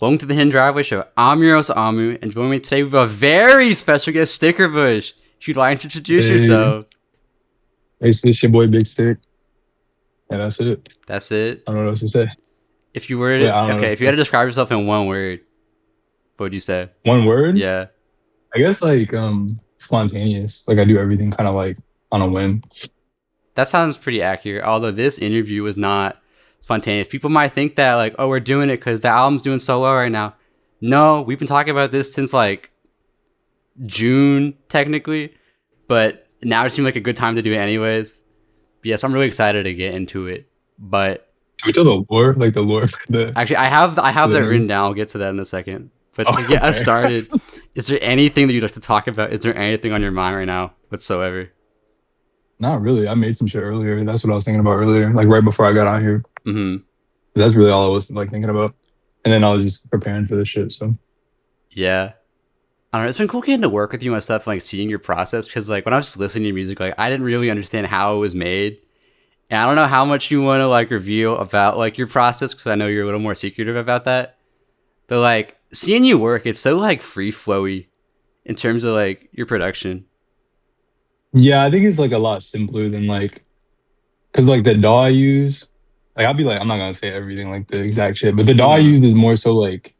Welcome to the Hidden Driveway Show. I'm your host, Amu, and joining me today we have a very special guest, Stickerbush. If you'd like to introduce yourself. Hey, it's your boy Big Stick. Yeah, that's it. That's it? I don't know what else to say. If you were to, if you had to describe yourself in one word, what would you say? One word? Yeah. I guess like spontaneous. Like I do everything kind of like on a whim. That sounds pretty accurate, although this interview was not spontaneous. People might think that like, oh, we're doing it because the album's doing so well right now. No, we've been talking about this since like June, technically, but now it seemed like a good time to do it anyways. But yes, I'm really excited to get into it. But can we tell the lore? Like the lore for the actually I have that written down. I'll get to that in a second. But to get us started, is there anything that you'd like to talk about? Is there anything on your mind right now whatsoever? Not really. I made some shit earlier. That's what I was thinking about earlier, like right before I got on here. Mm-hmm. That's really all I was like thinking about. And then I was just preparing for this shit. So yeah, I don't know. It's been cool getting to work with you and stuff, like seeing your process. Because like when I was listening to your music, like I didn't really understand how it was made, and I don't know how much you want to like reveal about like your process because I know you're a little more secretive about that. But like seeing you work, it's so like free flowy in terms of like your production. yeah, I think it's like a lot simpler than like, cause like the DAW I use, like I'll be like, I'm not gonna say everything like the exact shit, but the DAW I use is more so like,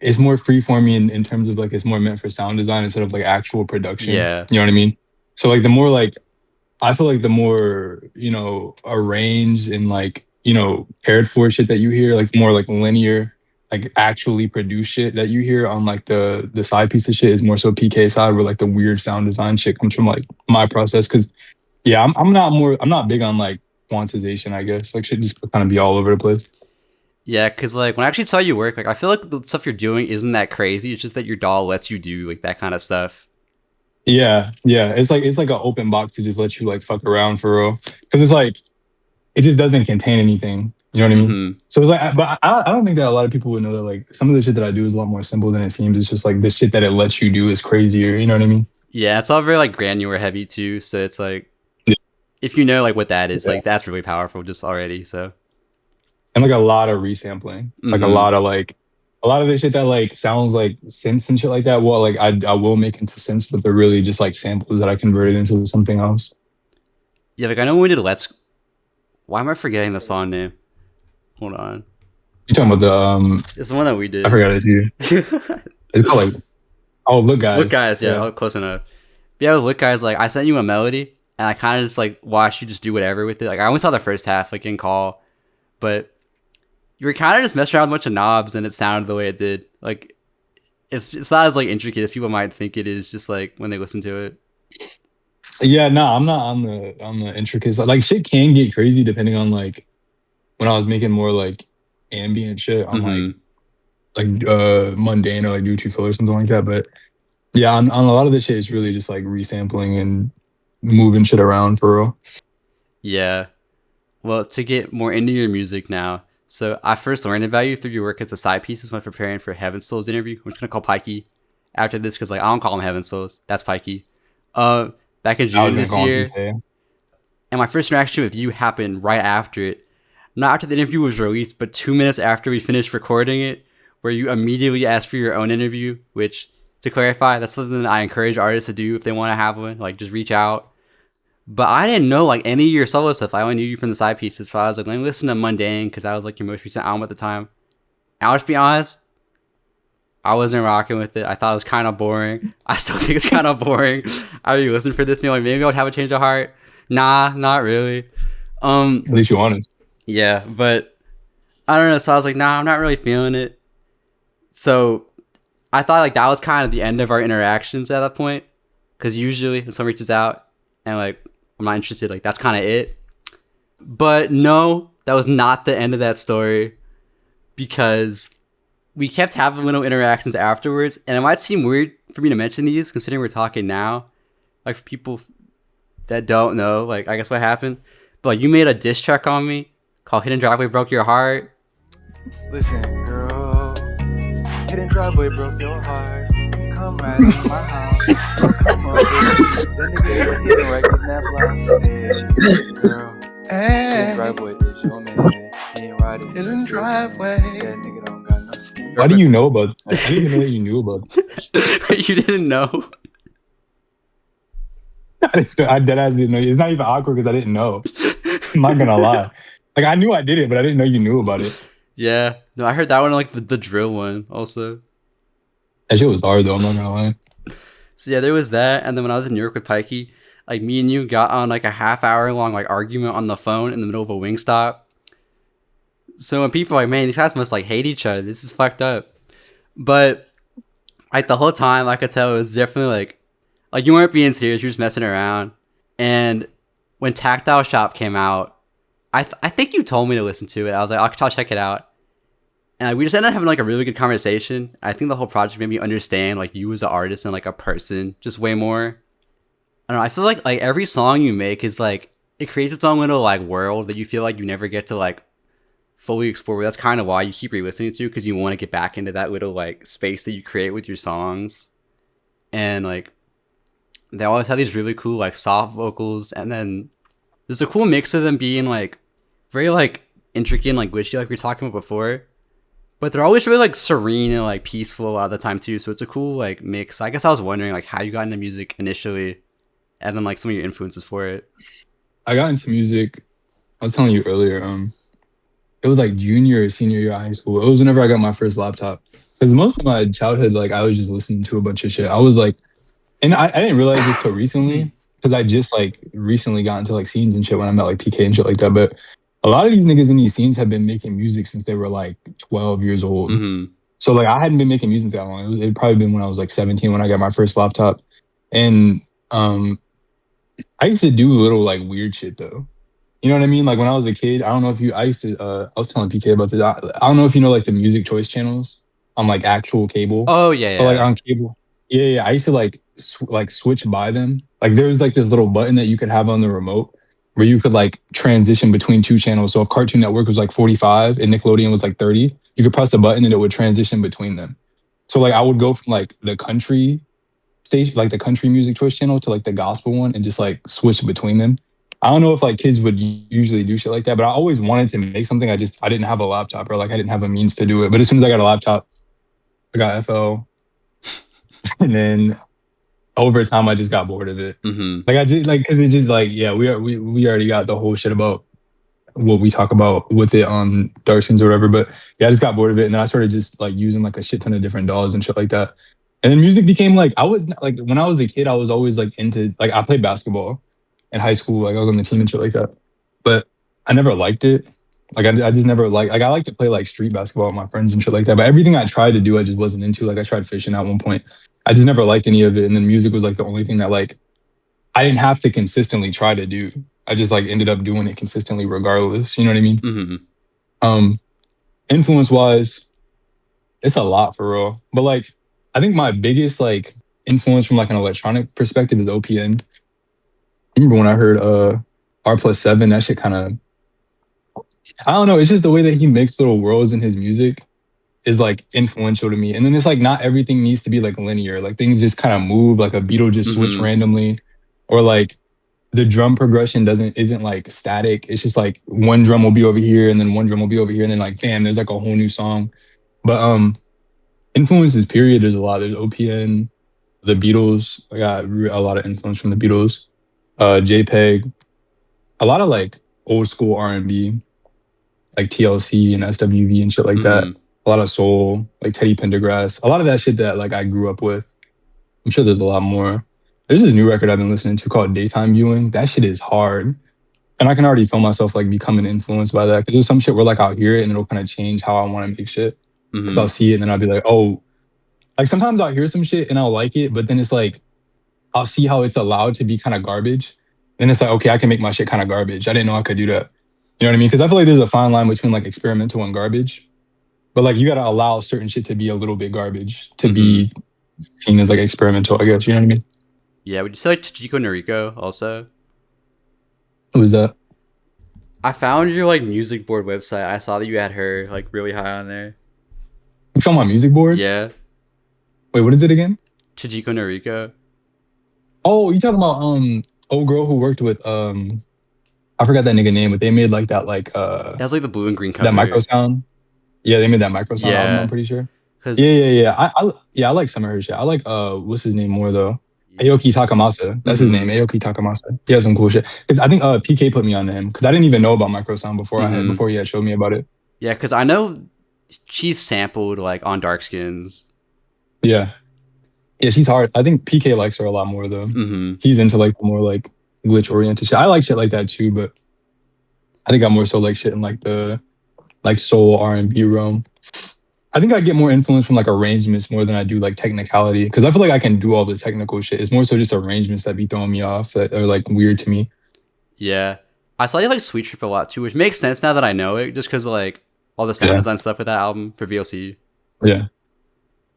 it's more freeforming in terms of like, it's more meant for sound design instead of like actual production. Yeah. You know what I mean? So like the more like, I feel like the more, you know, arranged and like, you know, cared for shit that you hear, like more like linear, like actually produced shit that you hear on like the side piece of shit is more so PK side where like the weird sound design shit comes from like my process. Cause yeah, I'm not big on like quantization, I guess. Like shit just kind of be all over the place. Yeah, because like when I actually saw you work, like I feel like the stuff you're doing isn't that crazy. It's just that your doll lets you do like that kind of stuff. Yeah. It's like an open box to just let you like fuck around for real. Cause it's like it just doesn't contain anything. You know what I mean? Mm-hmm. So it's like, but I don't think that a lot of people would know that like some of the shit that I do is a lot more simple than it seems. It's just like the shit that it lets you do is crazier. You know what I mean? Yeah, it's all very like granular heavy too. So it's like, if you know like what that is, like that's really powerful just already. So, and like a lot of resampling, like a lot of the shit that like sounds like synths and shit like that. Well, like I will make into synths, but they're really just like samples that I converted into something else. Yeah, like I know when we did why am I forgetting the song name? Hold on. You talking about the It's the one that we did. I forgot it's you. It's called like Look Guys. Look Guys, yeah. Close enough. But yeah, with Look Guys, like I sent you a melody and I kind of just like watched you just do whatever with it. Like I only saw the first half like in call, but you were kind of just messing around with a bunch of knobs and it sounded the way it did. Like it's not as like intricate as people might think it is just like when they listen to it. Yeah, no, I'm not on the intricacies. Like shit can get crazy depending on like when I was making more like ambient shit on like mundane or like do feel or something like that. But yeah, on a lot of this shit, it's really just like resampling and moving shit around for real. Yeah. Well, to get more into your music now, so I first learned about you through your work as a Sidepeices when preparing for heavensouls interview. I'm just gonna call Pikey after this because like I don't call him heavensouls. That's Pikey. Back in June this year, and my first interaction with you happened right after it. Not after the interview was released, but 2 minutes after we finished recording it, where you immediately asked for your own interview, which, to clarify, that's something that I encourage artists to do if they want to have one, like just reach out. But I didn't know like any of your solo stuff. I only knew you from the Sidepeices, so I was like, let me listen to Mundane, because that was like your most recent album at the time. And I'll just be honest, I wasn't rocking with it. I thought it was kind of boring. I still think it's kind of boring. Are you listening for this? Maybe I would have a change of heart. Nah, not really. At least you honest. Yeah, but I don't know. So I was like, nah, I'm not really feeling it. So I thought like that was kind of the end of our interactions at that point. Because usually when someone reaches out and like, I'm not interested, like that's kind of it. But no, that was not the end of that story. Because we kept having little interactions afterwards. And it might seem weird for me to mention these considering we're talking now. Like for people that don't know, like I guess what happened. But like, you made a diss track on me called Hidden Driveway Broke Your Heart. Listen, girl, Hidden Driveway broke your heart. Come right in my house. Let's come over. Then they get hidden right in that block. Listen, girl, Hidden Driveway is your name. He ain't riding. Hidden Driveway. That nigga don't got no steam. Why do you know about that? I didn't even know that you knew about that. You didn't know? I deadass didn't know. It's not even awkward because I didn't know. I'm not gonna lie. Like I knew I did it, but I didn't know you knew about it. Yeah. No, I heard that one, like the drill one also. That shit was hard though, I'm not gonna lie. So yeah, there was that. And then when I was in New York with Pikey, like me and you got on like a half-hour long like argument on the phone in the middle of a Wingstop. So when people are like, man, these guys must like hate each other. This is fucked up. But like the whole time I could tell it was definitely like you weren't being serious, you were just messing around. And when Tactile Shop came out, I think you told me to listen to it. I was like, I'll check it out. And like, we just ended up having like a really good conversation. I think the whole project made me understand like you as an artist and like a person just way more. I don't know. I feel like every song you make is like it creates its own little like world that you feel like you never get to like fully explore. That's kind of why you keep re-listening to, because you want to get back into that little like space that you create with your songs. And like they always have these really cool like soft vocals, and then there's a cool mix of them being like very like intricate and like glitchy like we were talking about before. But they're always really like serene and like peaceful a lot of the time too. So it's a cool like mix. I guess I was wondering like how you got into music initially, and then like some of your influences for it. I got into music, I was telling you earlier, it was like junior or senior year of high school. It was whenever I got my first laptop. Because most of my childhood, like I was just listening to a bunch of shit. I was like, and I didn't realize this till recently, because I just like recently got into like scenes and shit when I met like PK and shit like that. But a lot of these niggas in these scenes have been making music since they were like 12 years old. Mm-hmm. So like I hadn't been making music that long. It'd probably been when I was like 17 when I got my first laptop. And I used to do little like weird shit though. You know what I mean? Like when I was a kid, I don't know if you, I used to, I was telling PK about this. I don't know if you know like the music choice channels on like actual cable. Oh yeah, But like on cable. Yeah. I used to like switch by them. Like there was like this little button that you could have on the remote where you could like transition between two channels. So if Cartoon Network was like 45 and Nickelodeon was like 30, you could press a button and it would transition between them. So like I would go from like the country station, like the country music choice channel to like the gospel one and just like switch between them. I don't know if like kids would usually do shit like that, but I always wanted to make something. I didn't have a laptop, or like I didn't have a means to do it. But as soon as I got a laptop, I got FL. And then over time, I just got bored of it. Mm-hmm. Like I just like, cause it's just like, yeah, we already got the whole shit about what we talk about with it on Darksons or whatever. But yeah, I just got bored of it. And then I started just like using like a shit ton of different dolls and shit like that. And then music became like, I was like, when I was a kid, I was always like into, like I played basketball in high school. Like I was on the team and shit like that. But I never liked it. Like I just never like I like to play like street basketball with my friends and shit like that. But everything I tried to do, I just wasn't into. Like I tried fishing at one point. I just never liked any of it. And then music was like the only thing that like I didn't have to consistently try to do. I just like ended up doing it consistently regardless. You know what I mean? Mm-hmm. Influence wise, it's a lot for real. But like I think my biggest like influence from like an electronic perspective is OPN. I remember when I heard R+7, that shit kind of, I don't know, it's just the way that he makes little worlds in his music is like influential to me. And then it's like not everything needs to be like linear. Like things just kind of move, like a beat will just switch randomly, or like the drum progression isn't like static. It's just like one drum will be over here and then one drum will be over here and then like bam, there's like a whole new song. But influences period, there's a lot. There's OPN, the Beatles. I got a lot of influence from the Beatles. JPEG, a lot of like old school R&B, like TLC and SWV and shit like that. A lot of soul, like Teddy Pendergrass. A lot of that shit that like I grew up with. I'm sure there's a lot more. There's this new record I've been listening to called Daytime Viewing. That shit is hard. And I can already feel myself like becoming influenced by that. Because there's some shit where like I'll hear it and it'll kind of change how I want to make shit. Because I'll see it and then I'll be like, oh, like sometimes I'll hear some shit and I'll like it, but then it's like, I'll see how it's allowed to be kind of garbage. Then it's like, okay, I can make my shit kind of garbage. I didn't know I could do that. You know what I mean? Because I feel like there's a fine line between like experimental and garbage. But like you got to allow certain shit to be a little bit garbage to be seen as like experimental, I guess. You know what I mean? Yeah, would you say like Chico Noriko also? Who was that? I found your like music board website. I saw that you had her like really high on there. You found my music board? Yeah. Wait, what is it again? Chijiko Noriko. Oh, you talking about old girl who worked with I forgot that nigga name, but they made like that like That's like the blue and green cover. that micro sound. Yeah, they made that micro sound album, I'm pretty sure. Cause Yeah. I like some of her shit. I like what's his name more though? Aoki Takamasa. That's his name. Aoki Takamasa. He has some cool shit. Because I think PK put me on to him because I didn't even know about microsound before he had showed me about it. Yeah, because I know she's sampled like on Dark Skins. Yeah, she's hard. I think PK likes her a lot more though. He's into like the more like glitch oriented shit. I like shit like that too, but I think I more so like shit in like the like soul R&B realm. I think I get more influence from like arrangements more than I do like technicality because I feel like I can do all the technical shit. It's more so just arrangements that be throwing me off that are like weird to me. Yeah, I saw you like Sweet Trip a lot too, which makes sense now that I know it, just because like all the sound design stuff with that album for VLC. Yeah,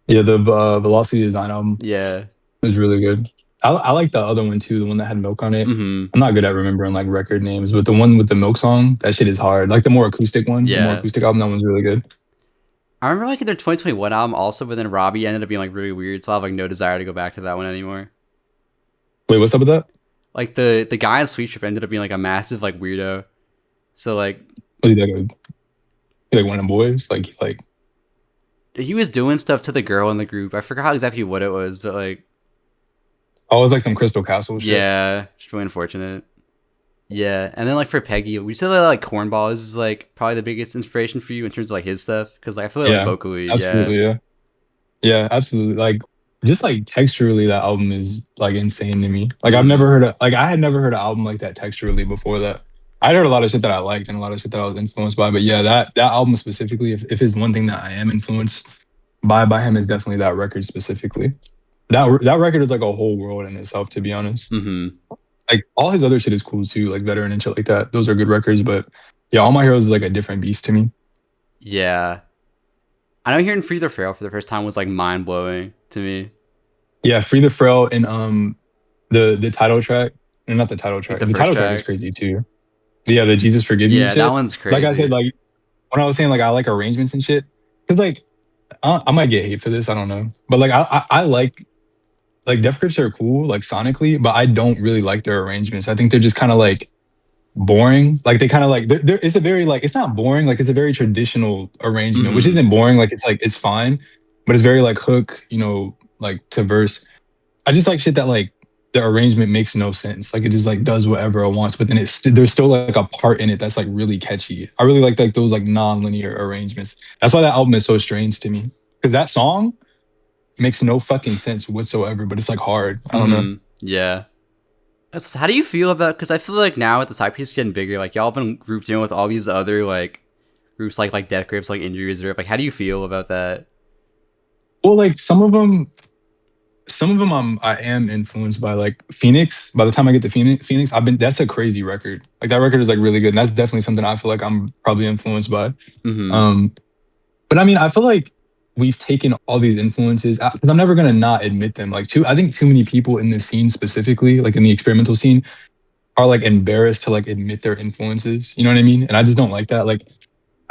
the Velocity Design album. Yeah, it was really good. I like the other one too, the one that had Milk on it. I'm not good at remembering like record names, but the one with the Milk song, that shit is hard. Like the more acoustic one, the more acoustic album, that one's really good. I remember like their 2021 album also, but then Robbie ended up being like really weird, so I have like no desire to go back to that one anymore. Wait, what's up with that? Like the guy in Sweet Trip ended up being like a massive like weirdo. So like, what do you think? Like one of them boys? Like he was doing stuff to the girl in the group. I forgot exactly what it was, but like, oh, it was like some Crystal Castle shit. Yeah, just really unfortunate. Yeah, and then like for Peggy, we said that like Cornballs is like probably the biggest inspiration for you in terms of like his stuff because like I feel like, vocally, absolutely, yeah, absolutely. Like just like texturally, that album is like insane to me. Like I've never heard I had never heard an album like that texturally before that. I heard a lot of shit that I liked and a lot of shit that I was influenced by, but yeah, that album specifically, if it's one thing that I am influenced by him, is definitely that record specifically. That record is like a whole world in itself, to be honest. Like all his other shit is cool too, like Veteran and shit like that. Those are good records, but yeah, All My Heroes is like a different beast to me. Yeah, I know hearing Free the Frail for the first time was like mind blowing to me. Yeah, Free the Frail and the title track, and not the title track. The title track is crazy too. Yeah, the Jesus Forgive Me. Yeah, shit. That one's crazy. Like I said, like when I was saying like I like arrangements and shit, because like I might get hate for this, I don't know, but like I like Def Grips are cool, like sonically, but I don't really like their arrangements. I think they're just kind of like boring. Like they kind of like it's a very like, it's not boring, like it's a very traditional arrangement, which isn't boring. Like it's fine, but it's very like hook, you know, like to verse. I just like shit that like the arrangement makes no sense. Like it just like does whatever it wants, but then there's still like a part in it that's like really catchy. I really like those like non-linear arrangements. That's why that album is so strange to me, because that song makes no fucking sense whatsoever, but it's like hard. I don't know. Yeah. So how do you feel about, because I feel like now with the Sidepeices getting bigger, like y'all have been grouped in with all these other like groups like Death Grips, like Injury Reserve. Like how do you feel about that? Well, like some of them I am influenced by, like Phoenix. By the time I get to Phoenix, that's a crazy record. Like that record is like really good, and that's definitely something I feel like I'm probably influenced by. But I mean, I feel like we've taken all these influences, because I'm never gonna not admit them. Like I think too many people in this scene specifically, like in the experimental scene, are like embarrassed to like admit their influences. You know what I mean? And I just don't like that. Like,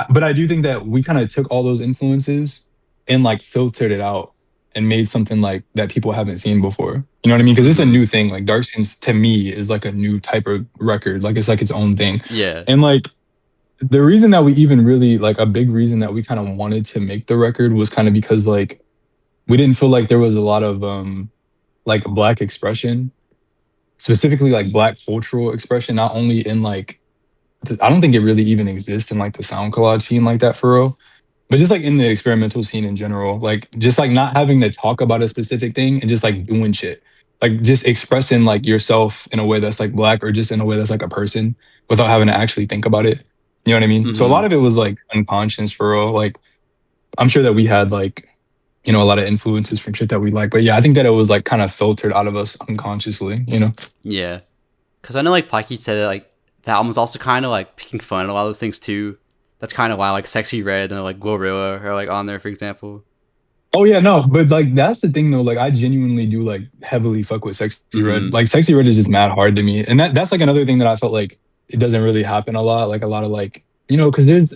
but I do think that we kind of took all those influences and like filtered it out and made something like that people haven't seen before. You know what I mean? Because it's a new thing. Like Dark Skins to me is like a new type of record. Like it's like its own thing. Yeah. And like the reason that we even really, like a big reason that we kind of wanted to make the record was kind of because like we didn't feel like there was a lot of like Black expression, specifically like Black cultural expression, not only in like, I don't think it really even exists in like the sound collage scene like that for real, but just like in the experimental scene in general, like just like not having to talk about a specific thing and just like doing shit, like just expressing like yourself in a way that's like Black, or just in a way that's like a person without having to actually think about it. You know what I mean? So a lot of it was like unconscious for real. Like I'm sure that we had like, you know, a lot of influences from shit that we like, but yeah, I think that it was like kind of filtered out of us unconsciously, you know? Yeah. Cause I know like Pikey said that like the album was also kind of like picking fun at a lot of those things too. That's kind of why like Sexy Red and like Glorilla are like on there, for example. Oh yeah, no, but like that's the thing though. Like I genuinely do like heavily fuck with Sexy Red. Like Sexy Red is just mad hard to me, and that's like another thing that I felt like it doesn't really happen a lot. Like a lot of like, you know, because there's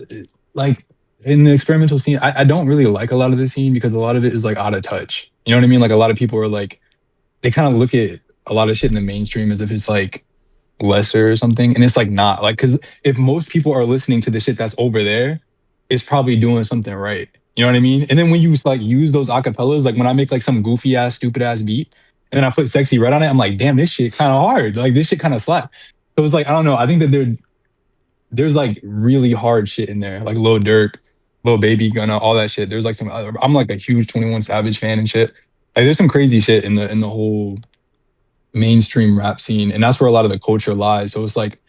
like in the experimental scene, I don't really like a lot of the scene because a lot of it is like out of touch. You know what I mean? Like a lot of people are like, they kind of look at a lot of shit in the mainstream as if it's like lesser or something, and it's like not. Like, because if most people are listening to the shit that's over there, it's probably doing something right. You You know what I mean? And then when you like use those acapellas, like when I make like some goofy ass, stupid ass beat, and then I put Sexy Red on it, I'm like, damn, this shit kind of hard. Like this shit kind of slap. So it's like, I don't know. I think that there's like really hard shit in there, like Lil Durk, Lil Baby Gunna, all that shit. There's like some. I'm like a huge 21 Savage fan and shit. Like there's some crazy shit in the whole mainstream rap scene, and that's where a lot of the culture lies. So it's like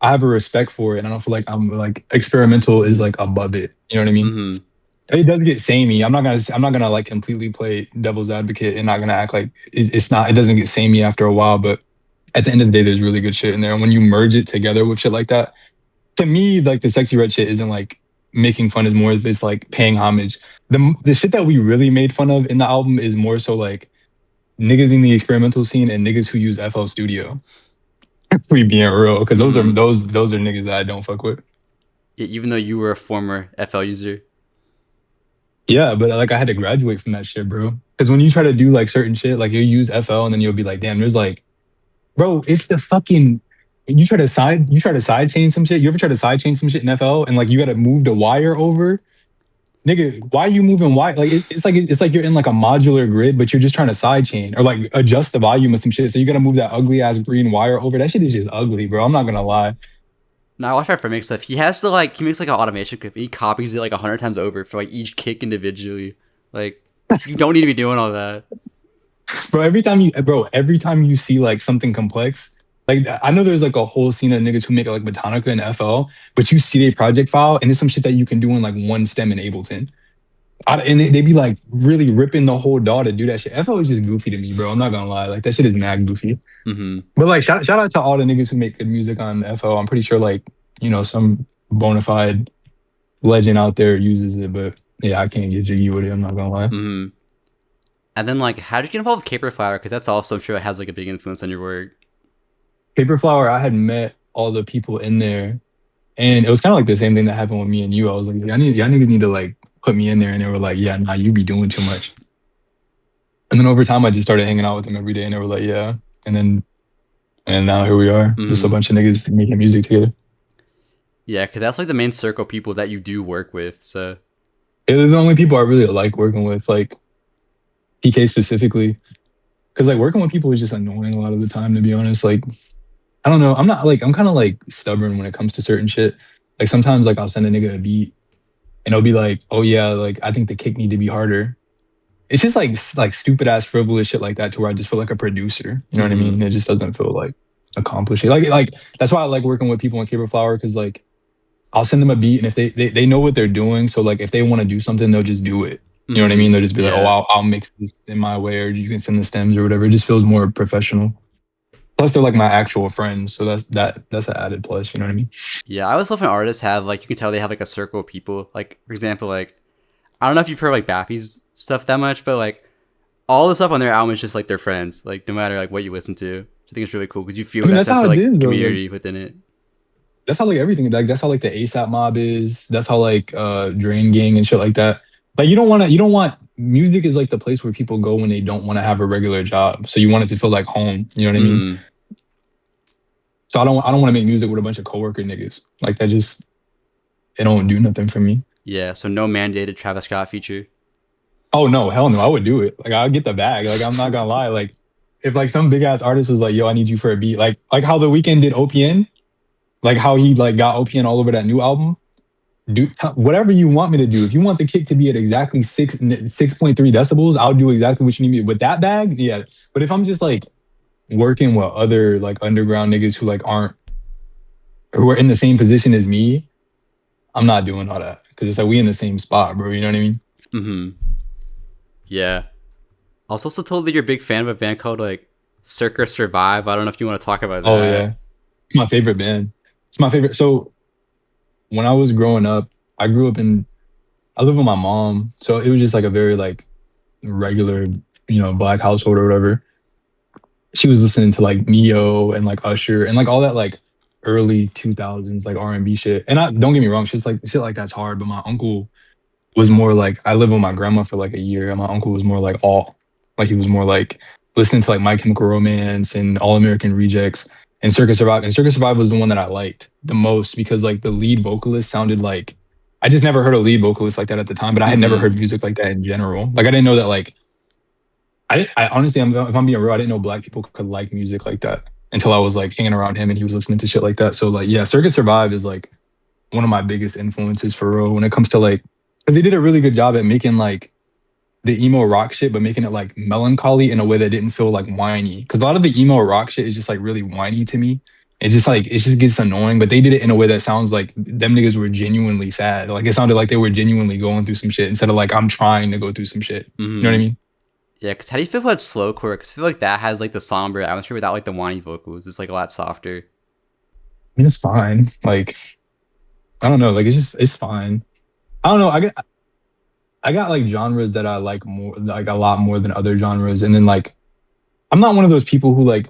I have a respect for it, and I don't feel like I'm like experimental is like above it. You know what I mean? Mm-hmm. It does get samey. I'm not gonna like completely play devil's advocate and not gonna act like it's not. It doesn't get samey after a while, but at the end of the day, there's really good shit in there. And when you merge it together with shit like that, to me, like the Sexy Red shit isn't like making fun. Is more of it's like paying homage. The shit that we really made fun of in the album is more so like niggas in the experimental scene and niggas who use FL Studio. We being real, because those are niggas that I don't fuck with. Yeah, even though you were a former FL user. Yeah, but like I had to graduate from that shit, bro. Because when you try to do like certain shit, like you'll use FL and then you'll be like, damn, there's like, bro, it's the fucking. You try to side chain some shit. You ever try to side chain some shit in FL and like you got to move the wire over, nigga? Why are you moving wire? Like it's like you're in like a modular grid, but you're just trying to side chain or like adjust the volume of some shit. So you got to move that ugly ass green wire over. That shit is just ugly, bro. I'm not gonna lie. No, I watch our make stuff. He has to like he makes like an automation clip. And he copies it like 100 times over for like each kick individually. Like you don't need to be doing all that, bro. Every time you see like something complex, like I know there's like a whole scene of niggas who make like Botanica and FL, but you see their project file and it's some shit that you can do in like one stem in Ableton. And they be like really ripping the whole DAW to do that shit. FL is just goofy to me, bro. I'm not gonna lie. Like that shit is mad goofy. Mm-hmm. But like shout out to all the niggas who make good music on FL. I'm pretty sure like, you know, some bona fide legend out there uses it, but yeah, I can't get jiggy with it. I'm not gonna lie. Mm-hmm. And then like, how did you get involved with Caperflower? Because that's also, I'm sure, it has like a big influence on your work. Caperflower, I had met all the people in there, and it was kind of like the same thing that happened with me and you. I was like, y'all niggas need to like put me in there, and they were like, yeah, nah, you be doing too much. And then over time, I just started hanging out with them every day, and they were like, yeah. And now here we are, just a bunch of niggas making music together. Yeah, because that's like the main circle of people that you do work with. So they're the only people I really like working with, like PK specifically, because like working with people is just annoying a lot of the time, to be honest. Like, I don't know, I'm kind of like stubborn when it comes to certain shit. Like sometimes like I'll send a nigga a beat and it'll be like, oh yeah, like I think the kick need to be harder. It's just like stupid ass frivolous shit like that, to where I just feel like a producer. You know what I mean? It just doesn't feel like accomplishing. Like that's why I like working with people in Caperflower, because like I'll send them a beat, and if they know what they're doing, so like if they want to do something, they'll just do it. You know what I mean? They'll just be like, oh, I'll mix this in my way, or you can send the stems or whatever. It just feels more professional. Plus, they're like my actual friends, so that's an added plus. You know what I mean? Yeah, I always love when artists have like, you can tell they have like a circle of people. Like for example, like I don't know if you've heard like Bappy's stuff that much, but like all the stuff on their album is just like their friends. Like no matter like what you listen to, I think it's really cool because you feel that sense of like community within it. That's how like everything, like that's how like the ASAP Mob is. That's how like Drain Gang and shit like that. Like you don't want music is like the place where people go when they don't want to have a regular job. So you want it to feel like home. You know what I mean? So I don't want to make music with a bunch of coworker niggas. Like that just, it don't do nothing for me. Yeah. So no mandated Travis Scott feature. Oh no, hell no, I would do it. Like I'll get the bag. Like I'm not gonna lie. Like if like some big ass artist was like, yo, I need you for a beat. Like how The Weeknd did OPN. Like how he like got OPN all over that new album. Do whatever you want me to do. If you want the kick to be at exactly 6.3 decibels, I'll do exactly what you need me with that bag. Yeah. But if I'm just like working with other like underground niggas who like who are in the same position as me, I'm not doing all that, because it's like we in the same spot, bro. You know what I mean? Yeah. I was also told that you're a big fan of a band called like Circa Survive. I don't know if you want to talk about that. Oh yeah, it's my favorite band. It's my favorite. So when I was growing up, I live with my mom, so it was just like a very like regular, Black household or whatever. She was listening to like Neo and like Usher and like all that like early 2000s like R&B shit. And don't get me wrong, shit like that's hard. But my uncle was more like, I lived with my grandma for like a year, and my uncle was more like he was more like listening to like My Chemical Romance and All American Rejects and Circa Survive. And Circa Survive was the one that I liked the most, because like the lead vocalist sounded like I just never heard a lead vocalist like that at the time, but I had never heard music like that in general. Like I didn't know that like I honestly, if I'm being real, I didn't know black people could like music like that until I was like hanging around him and he was listening to shit like that. So like, yeah, Circa Survive is like one of my biggest influences for real when it comes to like, because they did a really good job at making like the emo rock shit, but making it like melancholy in a way that didn't feel like whiny. Because a lot of the emo rock shit is just like really whiny to me. It just gets annoying. But they did it in a way that sounds like them niggas were genuinely sad. Like it sounded like they were genuinely going through some shit instead of like I'm trying to go through some shit. You know what I mean? Yeah, because how do you feel about slowcore? Because I feel like that has like the somber atmosphere without like the whiny vocals. It's like a lot softer. I mean, it's fine. Like, I don't know. Like, it's fine. I don't know. I got like genres that I like more, like a lot more than other genres. And then like, I'm not one of those people who like,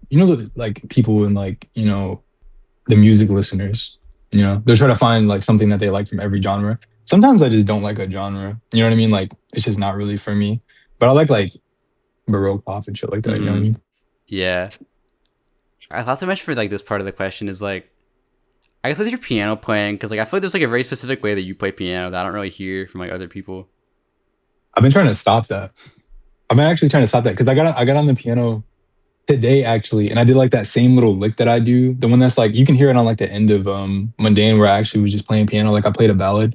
you know, like people in like, you know, the music listeners, you know, they're trying to find like something that they like from every genre. Sometimes I just don't like a genre. You know what I mean? Like, it's just not really for me. But I like Baroque pop and shit like that. You know what I mean? Yeah. I thought to mention for like this part of the question is like, I guess with your piano playing, because like I feel like there's like a very specific way that you play piano that I don't really hear from like other people. I've been trying to stop that. I've been actually trying to stop that because I got on the piano today actually, and I did like that same little lick that I do, the one that's like you can hear it on like the end of Mundane where I actually was just playing piano, like I played a ballad.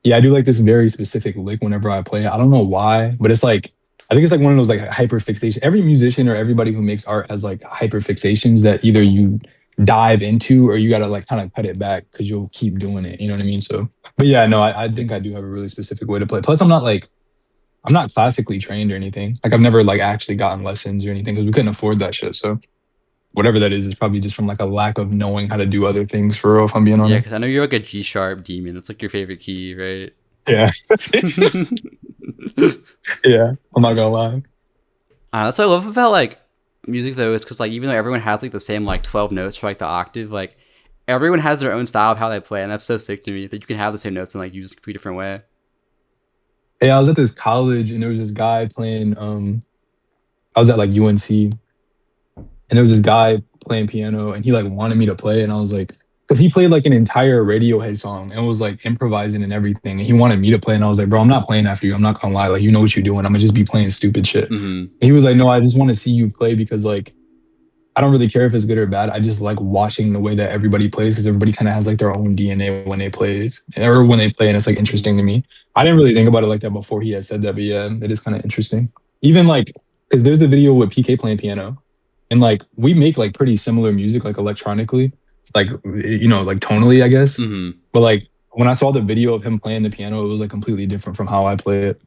Yeah, I do like this very specific lick whenever I play it. I don't know why, but it's like, I think it's like one of those like hyperfixation. Every musician or everybody who makes art has like hyperfixations that either you dive into or you gotta like kind of cut it back because you'll keep doing it. You know what I mean? So, but yeah, no, I think I do have a really specific way to play. Plus, I'm not classically trained or anything. Like I've never like actually gotten lessons or anything because we couldn't afford that shit. So whatever that is probably just from like a lack of knowing how to do other things for real, if I'm being honest. Yeah, because I know you're like a G sharp demon. That's like your favorite key, right? Yeah. Yeah, I'm not gonna lie. That's what I love about like music though, is because like even though everyone has like the same like 12 notes for like the octave, like everyone has their own style of how they play, and that's so sick to me that you can have the same notes and like use a completely different way. Yeah, I was at this college and there was this guy playing I was at like UNC and there was this guy playing piano and he like wanted me to play and I was like, because he played like an entire Radiohead song and was like improvising and everything and he wanted me to play and I was like, bro, I'm not playing after you. I'm not gonna lie, like you know what you're doing. I'm gonna just be playing stupid shit. And he was like, no, I just want to see you play because like I don't really care if it's good or bad. I just like watching the way that everybody plays because everybody kind of has like their own DNA when they play and it's like interesting to me. I didn't really think about it like that before he had said that, but yeah, it is kind of interesting. Even like, because there's the video with PK playing piano and like we make like pretty similar music like electronically, like, you know, like tonally, I guess. But like when I saw the video of him playing the piano, it was like completely different from how I play it.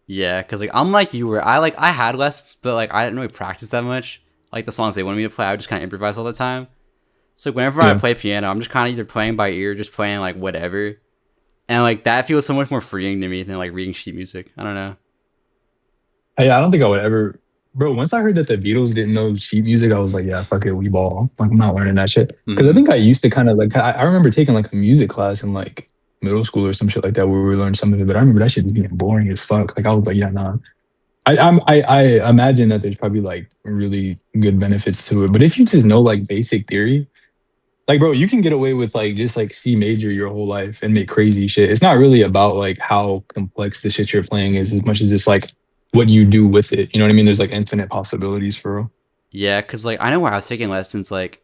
Yeah, because like I'm like you were, I had lessons, but like I didn't really practice that much. Like the songs they wanted me to play, I would just kind of improvise all the time. So whenever I play piano, I'm just kind of either playing by ear, just playing like whatever. And like that feels so much more freeing to me than like reading sheet music. I don't know. Hey, I don't think I would ever, bro. Once I heard that the Beatles didn't know sheet music, I was like, yeah, fuck it, we ball. Like I'm not learning that shit. Because I think I used to kind of like, I remember taking like a music class in like middle school or some shit like that where we learned some of it. But I remember that shit was being boring as fuck. Like I was like, yeah, nah. I imagine that there's probably like really good benefits to it. But if you just know like basic theory, like bro, you can get away with like just like C major your whole life and make crazy shit. It's not really about like how complex the shit you're playing is as much as it's like what you do with it. You know what I mean? There's like infinite possibilities for real. Yeah, because like I know where I was taking lessons, like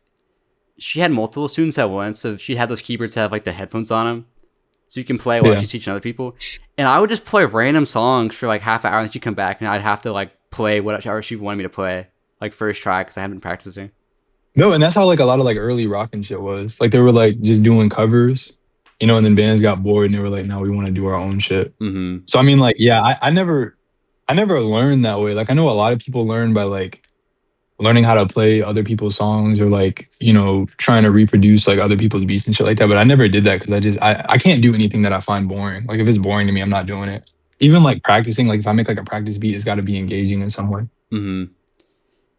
she had multiple students at once, so she had those keyboards that have like the headphones on them. So you can play while she's teaching other people. And I would just play random songs for like half an hour and then she'd come back and I'd have to like play whatever she wanted me to play, like first try because I hadn't been practicing. No, and that's how like a lot of like early rock and shit was. Like they were like just doing covers, you know, and then bands got bored and they were like, no, we want to do our own shit. So I mean like, yeah, I never learned that way. Like I know a lot of people learn by like learning how to play other people's songs or like, you know, trying to reproduce like other people's beats and shit like that. But I never did that because I can't do anything that I find boring. Like if it's boring to me, I'm not doing it. Even like practicing, like if I make like a practice beat, it's got to be engaging in some way.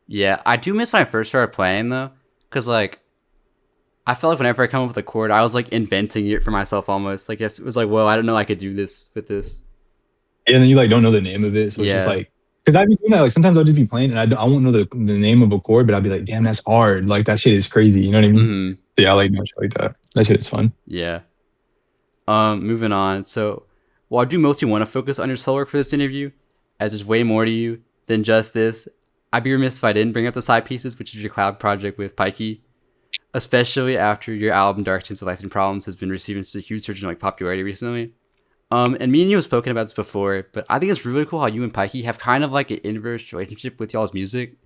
Yeah, I do miss when I first started playing though, because like I felt like whenever I come up with a chord, I was like inventing it for myself almost. Like it was like, whoa, I didn't know I could do this with this. And then you like don't know the name of it, so it's just like. Because I'd be doing that, like sometimes I'll just be playing and I won't know the name of a chord, but I'll be like, damn, that's hard. Like that shit is crazy. You know what I mean? Yeah, I like doing shit like that. That shit is fun. Yeah. Moving on. So, while I do mostly want to focus on your solo work for this interview, as there's way more to you than just this, I'd be remiss if I didn't bring up the Side Pieces, which is your cloud project with Pikey, especially after your album Dark Scenes with Licensing Problems has been receiving such a huge surge in like popularity recently. And me and you have spoken about this before, but I think it's really cool how you and Pikey have kind of like an inverse relationship with y'all's music,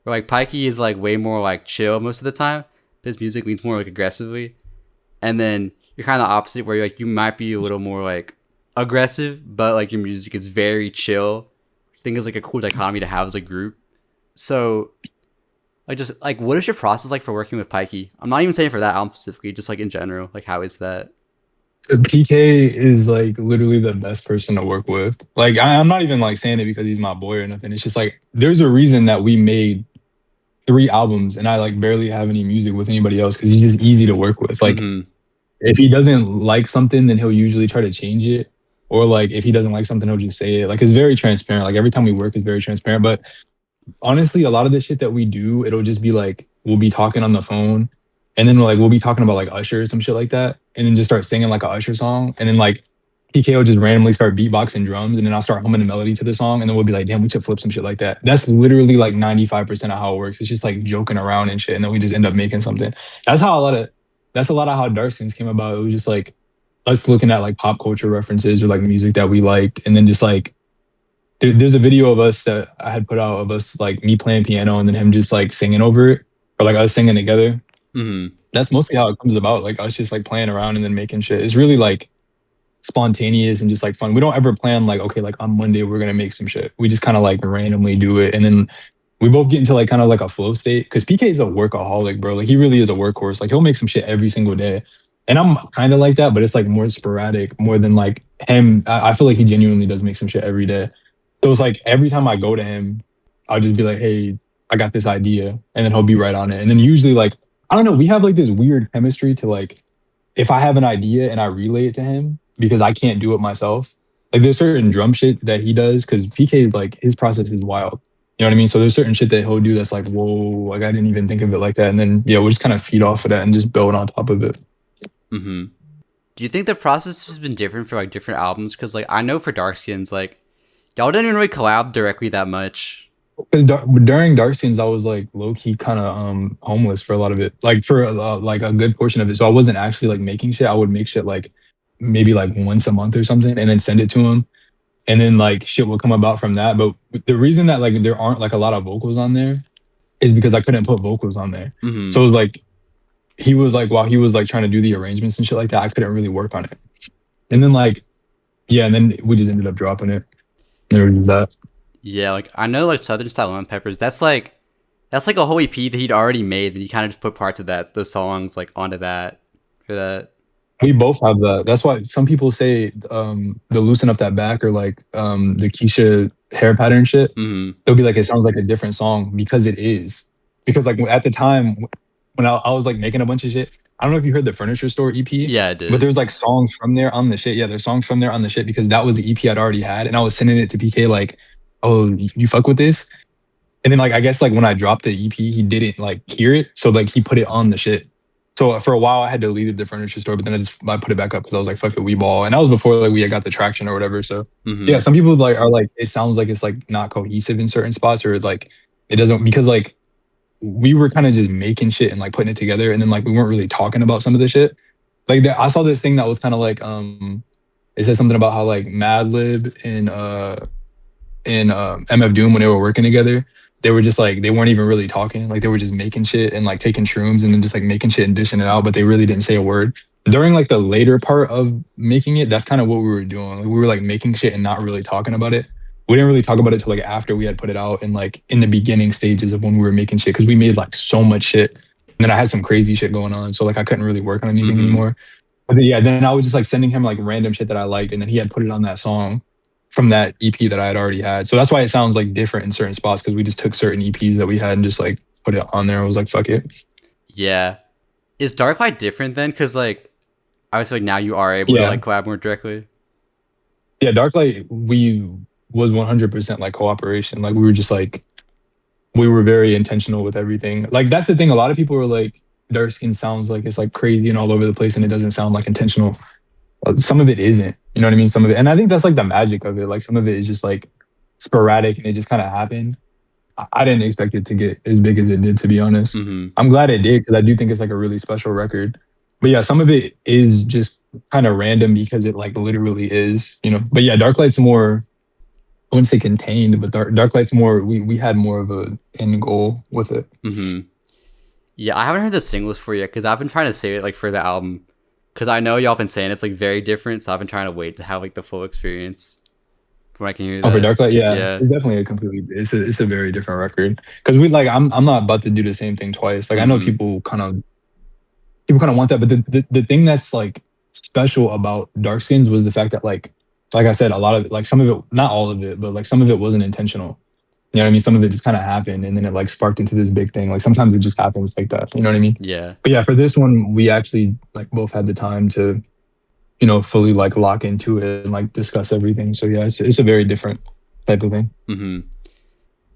where like Pikey is like way more like chill most of the time, but his music leans more like aggressively, and then you're kind of the opposite, where you're, like you might be a little more like aggressive, but like your music is very chill, which I think is like a cool dichotomy to have as a group. So, like, just like, what is your process like for working with Pikey? I'm not even saying for that album specifically, just like in general. Like, how is that? PK is like literally the best person to work with. Like I'm not even like saying it because he's my boy or nothing. It's just like there's a reason that we made 3 albums and I like barely have any music with anybody else because he's just easy to work with. Like if he doesn't like something, then he'll usually try to change it. Or like if he doesn't like something, he'll just say it. Like it's very transparent. Like every time we work is very transparent. But honestly, a lot of the shit that we do, it'll just be like we'll be talking on the phone and then like we'll be talking about like Usher or some shit like that, and then just start singing like a Usher song, and then like PK will just randomly start beatboxing drums, and then I'll start humming the melody to the song, and then we'll be like, damn, we should flip some shit like that. That's literally like 95% of how it works. It's just like joking around and shit, and then we just end up making something. That's a lot of how Dark Scenes came about. It was just like us looking at like pop culture references or like music that we liked, and then just like there's a video of us that I had put out of us like me playing piano and then him just like singing over it, or like us singing together. That's mostly how it comes about. Like us just like playing around and then making shit. It's really like spontaneous and just like fun. We don't ever plan like, okay, like on Monday we're gonna make some shit. We just kind of like randomly do it, and then we both get into like kind of like a flow state. Because PK is a workaholic, bro. Like he really is a workhorse. Like he'll make some shit every single day, and I'm kind of like that, but it's like more sporadic, more than like him. I feel like he genuinely does make some shit every day. So it's like every time I go to him, I'll just be like, hey, I got this idea, and then he'll be right on it. And then usually like I don't know, we have like this weird chemistry to like if I have an idea and I relay it to him because I can't do it myself. Like there's certain drum shit that he does because PK like his process is wild. You know what I mean? So there's certain shit that he'll do that's like, whoa, like I didn't even think of it like that. And then yeah, we'll just kind of feed off of that and just build on top of it. Do you think the process has been different for like different albums? Because like I know for Dark Skins, like y'all didn't even really collab directly that much. Because during Dark Scenes, I was like low key kind of homeless for a lot of it, like for like a good portion of it. So I wasn't actually like making shit. I would make shit like maybe like once a month or something, and then send it to him, and then like shit will come about from that. But the reason that like there aren't like a lot of vocals on there is because I couldn't put vocals on there. So it was like he was like while he was like trying to do the arrangements and shit like that, I couldn't really work on it. And then like yeah, and then we just ended up dropping it. There was that. Yeah, like I know like Southern Style Lemon Peppers, that's like a whole EP that he'd already made, and he kind of just put parts of those songs like onto that for that. We both have that. That's why some people say the Loosen Up That Back or like the Keisha hair pattern shit. They'll be like, it sounds like a different song because it is. Because like at the time when I was like making a bunch of shit, I don't know if you heard the Furniture Store EP. Yeah, I did. But there's like songs from there on the shit. Yeah, there's songs from there on the shit because that was the EP I'd already had. And I was sending it to PK like, oh, you fuck with this? And then like I guess like when I dropped the EP, he didn't like hear it. So like he put it on the shit. So for a while I had deleted the Furniture Store, but then I put it back up because I was like, fuck it, we ball. And that was before like we had got the traction or whatever. So yeah, some people like are like, it sounds like it's like not cohesive in certain spots, or like it doesn't, because like we were kind of just making shit and like putting it together, and then like we weren't really talking about some of the shit. Like I saw this thing that was kind of like it said something about how like Madlib and MF Doom, when they were working together, they were just like, they weren't even really talking. Like they were just making shit and like taking shrooms and then just like making shit and dishing it out, but they really didn't say a word. During like the later part of making it, that's kind of what we were doing. Like we were like making shit and not really talking about it. We didn't really talk about it till like after we had put it out and like in the beginning stages of when we were making shit, because we made like so much shit. And then I had some crazy shit going on, so like I couldn't really work on anything anymore. But then, yeah, then I was just like sending him like random shit that I liked, and then he had put it on that song from that EP that I had already had. So that's why it sounds like different in certain spots, because we just took certain EPs that we had and just like put it on there. I was like, fuck it. Yeah. Is Darklight different then? Because like I was like, now you are able to like collab more directly. Yeah, Darklight, we was 100% like cooperation. Like we were just like, we were very intentional with everything. Like that's the thing. A lot of people were like, Dark Skin sounds like it's like crazy and all over the place, and it doesn't sound like intentional. some of it isn't. You know what I mean? Some of it, and I think that's like the magic of it. Like some of it is just like sporadic and it just kind of happened. I didn't expect it to get as big as it did, to be honest. Mm-hmm. I'm glad it did because I do think it's like a really special record. But yeah, some of it is just kind of random because it like literally is, you know. But yeah, Darklight's more, I wouldn't say contained, but Darklight's more, we had more of a end goal with it. Mm-hmm. Yeah, I haven't heard the singles for yet because I've been trying to save it like for the album because I know y'all been saying it's like very different, so I've been trying to wait to have like the full experience when I can hear that. Oh, for Darklight, yeah, Yeah. it's definitely it's a very different record because we like I'm not about to do the same thing twice. Like I know people kind of want that, but the thing that's like special about Dark Skins was the fact that like I said, a lot of it, like some of it, not all of it, but like some of it wasn't intentional. You know what I mean? Some of it just kind of happened and then it like sparked into this big thing. Like sometimes it just happens like that. You know what I mean? Yeah. But yeah, for this one, we actually like both had the time to, you know, fully like lock into it and like discuss everything. So yeah, it's a very different type of thing. Mm-hmm.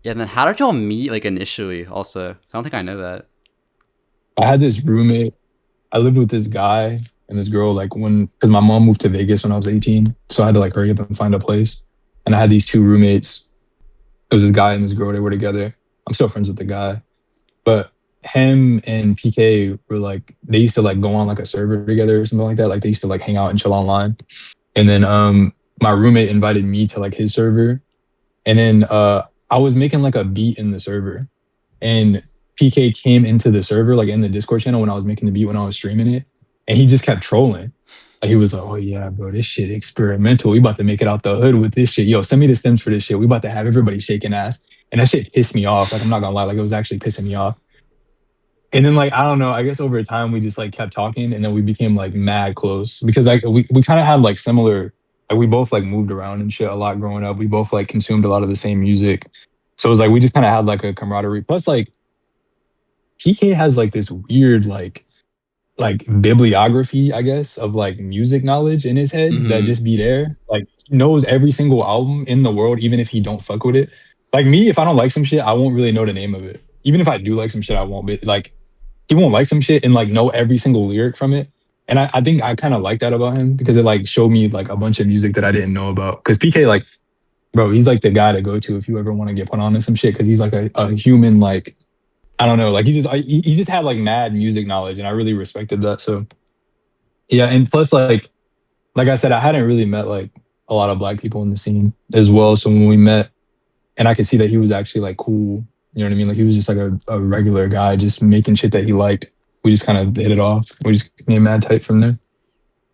Yeah, and then how did y'all meet like initially also? I don't think I know that. I had this roommate. I lived with this guy and this girl like because my mom moved to Vegas when I was 18. So I had to like hurry up and find a place. And I had these two roommates. It was this guy and this girl, they were together. I'm still friends with the guy. But him and PK were like, they used to like go on like a server together or something like that. Like they used to like hang out and chill online. And then my roommate invited me to like his server. And then I was making like a beat in the server. And PK came into the server, like in the Discord channel when I was making the beat, when I was streaming it. And he just kept trolling. Like he was like, oh yeah, bro, this shit experimental. We about to make it out the hood with this shit. Yo, send me the stems for this shit. We about to have everybody shaking ass. And that shit pissed me off. Like, I'm not gonna lie. Like, it was actually pissing me off. And then, like, I don't know. I guess over time, we just, like, kept talking. And then we became, like, mad close. Because, like, we kind of had, like, similar... Like, we both, like, moved around and shit a lot growing up. We both, like, consumed a lot of the same music. So it was, like, we just kind of had, like, a camaraderie. Plus, like, PK has, like, this weird, like bibliography, I guess, of like music knowledge in his head that just be there. Like he knows every single album in the world, even if he don't fuck with it. Like me, if I don't like some shit, I won't really know the name of it. Even if I do like some shit, I won't be like, he won't like some shit and like know every single lyric from it. And I think I kind of like that about him because it like showed me like a bunch of music that I didn't know about. Cause PK, like, bro, he's like the guy to go to if you ever want to get put on to some shit. Cause he's like a human, like, I don't know, like he just had like mad music knowledge and I really respected that. So yeah, and plus like I said, I hadn't really met like a lot of Black people in the scene as well. So when we met and I could see that he was actually like cool, you know what I mean? Like he was just like a regular guy just making shit that he liked. We just kind of hit it off. We just made mad tight from there.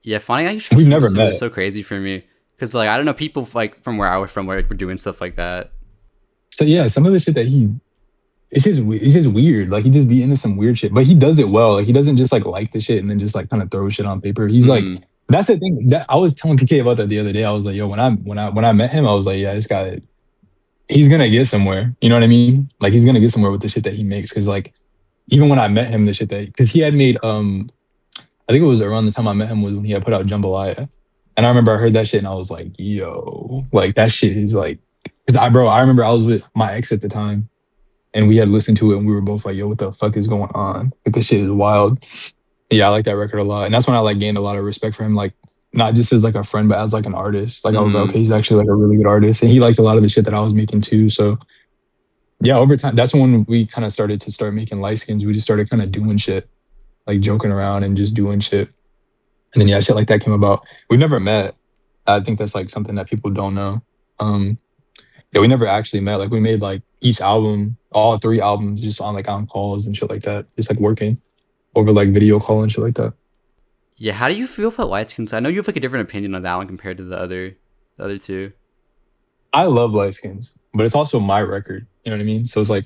Yeah, funny how you We've never met. It was so crazy for me. Cause like, I don't know, people like from where I was from where we're doing stuff like that. So yeah, some of the shit that it's just weird. Like he just be into some weird shit, but he does it well. Like he doesn't just like the shit and then just like kind of throw shit on paper. He's like, that's the thing that I was telling PK about that the other day. I was like, yo, when I met him, I was like, yeah, this guy, he's gonna get somewhere. You know what I mean? Like he's gonna get somewhere with the shit that he makes. Cause like even when I met him, the shit that, cause he had made, I think it was around the time I met him was when he had put out Jambalaya. And I remember I heard that shit and I was like, yo, like that shit is like, cause I remember I was with my ex at the time. And we had listened to it and we were both like, yo, what the fuck is going on? Like, this shit is wild. Yeah, I like that record a lot. And that's when I like gained a lot of respect for him, like not just as like a friend, but as like an artist. Like I was like, okay, he's actually like a really good artist. And he liked a lot of the shit that I was making too. So yeah, over time, that's when we kind of started making light skins. We just started kind of doing shit, like joking around and just doing shit. And then yeah, shit like that came about. We've never met. I think that's like something that people don't know. Yeah, we never actually met. Like we made like each album, all 3 albums, just on calls and shit like that. Just like working over like video call and shit like that. Yeah, how do you feel about light skins? I know you have like a different opinion on that one compared to the other two. I love light skins, but it's also my record. You know what I mean? So it's like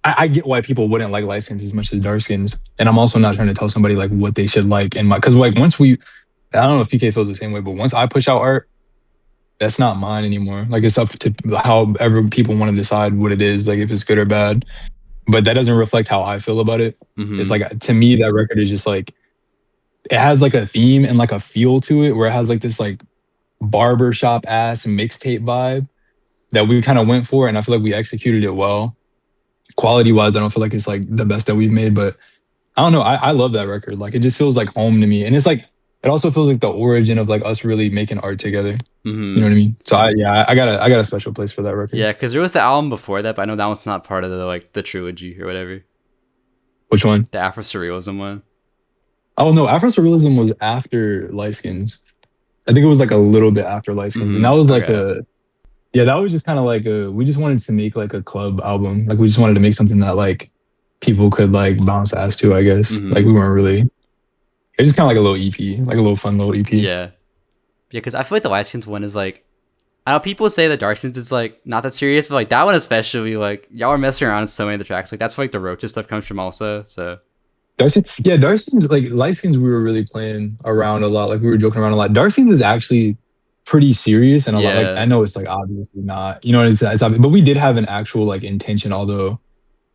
I get why people wouldn't like light skins as much as dark skins, and I'm also not trying to tell somebody like what they should like. And because like once I don't know if PK feels the same way, but once I push out art, that's not mine anymore. Like it's up to however people want to decide what it is, like if it's good or bad. But that doesn't reflect how I feel about it. It's like, to me, that record is just like, it has like a theme and like a feel to it where it has like this like barbershop ass mixtape vibe that we kind of went for. And I feel like we executed it well. Quality wise, I don't feel like it's like the best that we've made, but I don't know. I love that record. Like it just feels like home to me. And it's like it also feels like the origin of like us really making art together. Mm-hmm. You know what I mean? So I got a special place for that record. Yeah, because there was the album before that, but I know that one's not part of the like the trilogy or whatever. Which one? The Afro Surrealism one. Oh no, Afro Surrealism was after Light Skins. I think it was like a little bit after Light Skins, and that was like that was just kind of like we just wanted to make like a club album. Like we just wanted to make something that like people could like bounce ass to, I guess. Like we weren't really. It was just kind of like a little EP, like a little fun little EP. Yeah, because I feel like the Light Skins one is like, I know people say the Dark Skins is like not that serious, but like that one especially, like y'all are messing around in so many of the tracks. Like that's where like the Roaches stuff comes from also. So Dark Skins, like Light Skins, we were really playing around a lot. Like we were joking around a lot. Dark Skins is actually pretty serious and a lot. Like I know it's like obviously not, you know, it's obvious, but we did have an actual like intention. Although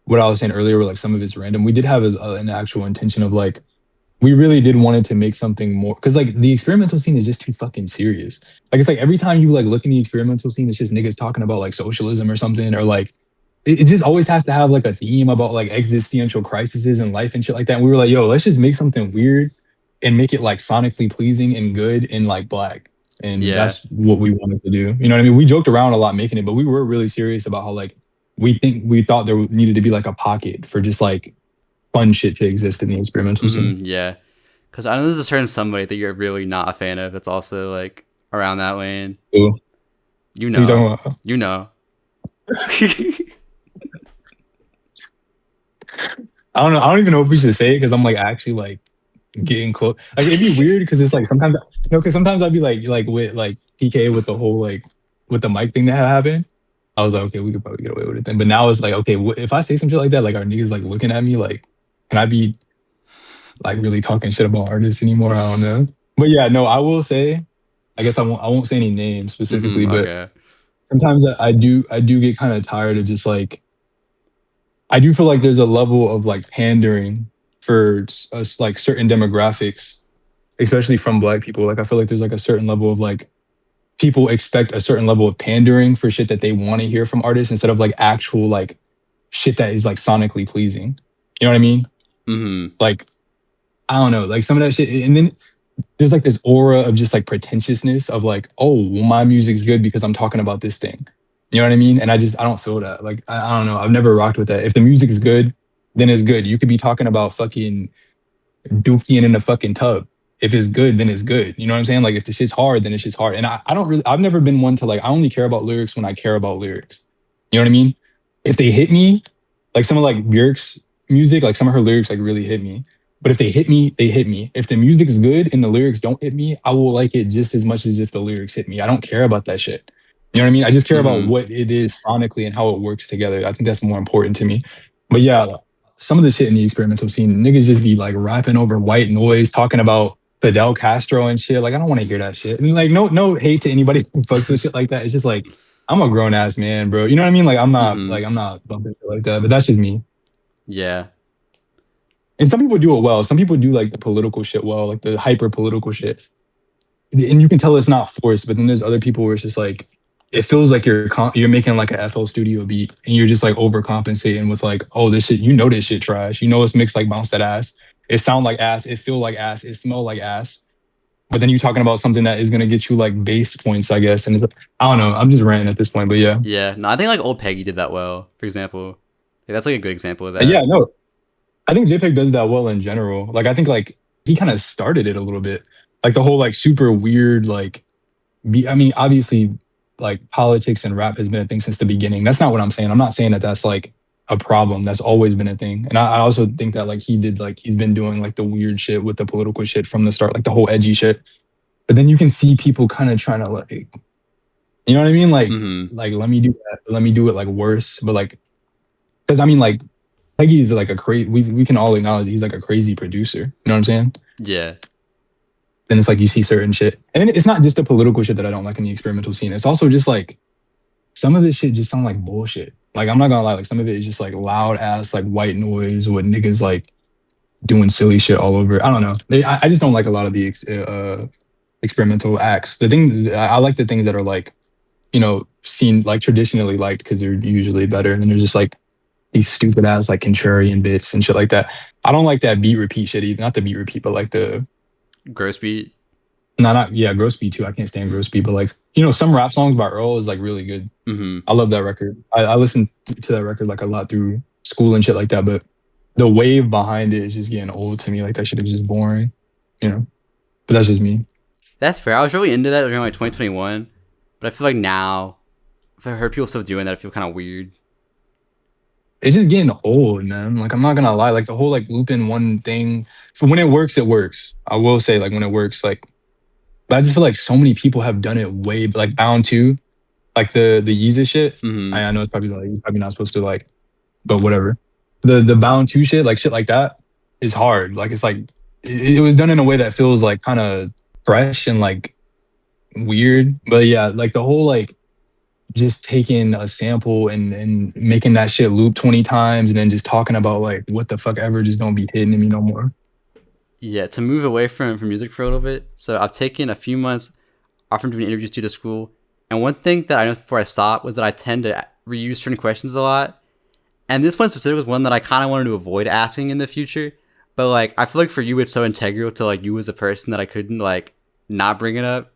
what I was saying earlier, were like some of it's random. We did have an actual intention of like we really did wanted to make something more because like the experimental scene is just too fucking serious. Like it's like every time you like look in the experimental scene, it's just niggas talking about like socialism or something, or like it just always has to have like a theme about like existential crises in life and shit like that. And we were like, yo, let's just make something weird and make it like sonically pleasing and good and like black. And that's what we wanted to do. You know what I mean? We joked around a lot making it, but we were really serious about how like we thought there needed to be like a pocket for just like fun shit to exist in the experimental scene. Yeah. Because I know there's a certain somebody that you're really not a fan of that's also like around that lane. Ooh. You know. You know. I don't know. I don't even know if we should say it because I'm like actually like getting close. Like it'd be weird because it's like sometimes because sometimes I'd be like with like PK with the whole like with the mic thing that happened. I was like, okay, we could probably get away with it then. But now it's like, okay, if I say some shit like that, like are niggas like looking at me like, can I be like really talking shit about artists anymore? I don't know. But yeah, no, I will say, I guess I won't say any names specifically, but sometimes I do get kind of tired of just like, I do feel like there's a level of like pandering for us, like certain demographics, especially from Black people. Like I feel like there's like a certain level of like, people expect a certain level of pandering for shit that they want to hear from artists instead of like actual like shit that is like sonically pleasing. You know what I mean? Mm-hmm. Like, I don't know, like some of that shit. And then there's like this aura of just like pretentiousness of like, oh, well, my music's good because I'm talking about this thing. You know what I mean? And I don't feel that. Like, I don't know. I've never rocked with that. If the music's good, then it's good. You could be talking about fucking dookie in a fucking tub. If it's good, then it's good. You know what I'm saying? Like if the shit's hard, then it's just hard. And I've never been one to like, I only care about lyrics when I care about lyrics. You know what I mean? If they hit me, like some of like Björk's music, like some of her lyrics like really hit me. But if they hit me, they hit me. If the music is good and the lyrics don't hit me, I will like it just as much as if the lyrics hit me. I don't care about that shit. You know what I mean? I just care about what it is sonically and how it works together. I think that's more important to me. But yeah, some of the shit in the experimental scene, niggas just be like rapping over white noise, talking about Fidel Castro and shit. Like, I don't want to hear that shit. And like, no hate to anybody who fucks with shit like that. It's just like, I'm a grown ass man, bro. You know what I mean? Like, I'm not bumping shit like that, but that's just me. Yeah. And some people do it well. Some people do like the political shit well, like the hyper political shit. And you can tell it's not forced, but then there's other people where it's just like, it feels like you're making like a FL Studio beat and you're just like overcompensating with like, oh, this shit, you know, this shit trash. You know, it's mixed like bounce that ass. It sound like ass. It feel like ass. It smell like ass. But then you're talking about something that is going to get you like base points, I guess. And it's, I don't know. I'm just ranting at this point, but yeah. Yeah. No, I think like Old Peggy did that well, for example. Like, that's like a good example of that. Yeah, no. I think JPEG does that well in general. Like, I think like he kind of started it a little bit. Like the whole like super weird, like, I mean, obviously like politics and rap has been a thing since the beginning. That's not what I'm saying. I'm not saying that that's like a problem. That's always been a thing. And I also think that like he's been doing like the weird shit with the political shit from the start, like the whole edgy shit. But then you can see people kind of trying to like, you know what I mean? Like, like, let me do that. Let me do it like worse. But like, because I mean, like, Peggy's like a crazy, we can all acknowledge he's like a crazy producer. You know what I'm saying? Yeah. Then it's like you see certain shit. And then it's not just the political shit that I don't like in the experimental scene. It's also just like, some of this shit just sound like bullshit. Like, I'm not gonna lie, like some of it is just like loud ass, like white noise with niggas like doing silly shit all over. I don't know. I just don't like a lot of the experimental acts. The thing, I like the things that are like, you know, seen like traditionally liked because they're usually better. And they're just like these stupid ass like contrarian bits and shit like that. I don't like that beat repeat shit either. Not the beat repeat, but like the gross beat. No, not yeah, Gross Beat too. I can't stand Gross Beat, but like some rap songs by Earl is like really good. Mm-hmm. I love that record. I listened to that record like a lot through school and shit like that. But the wave behind it is just getting old to me. Like that shit is just boring, you know. But that's just me. That's fair. I was really into that during like 2021, but I feel like now, if I heard people still doing that, I feel kind of weird. It's just getting old, man. Like I'm not gonna lie. Like the whole like looping one thing. For when it works, it works. I will say like when it works, like. But I just feel like so many people have done it way like Bound 2, like the Yeezus shit. Mm-hmm. I know it's probably not supposed to like, but whatever. The Bound 2 shit, like shit like that is hard. Like it's like it was done in a way that feels like kind of fresh and like weird. But yeah, like the whole like just taking a sample and making that shit loop 20 times and then just talking about like what the fuck ever just don't be hitting me no more. Yeah, to move away from music for a little bit. So I've taken a few months off from doing interviews due to school. And one thing that I noticed before I stopped was that I tend to reuse certain questions a lot. And this one specific was one that I kind of wanted to avoid asking in the future. But like, I feel like for you, it's so integral to like you as a person that I couldn't like not bring it up.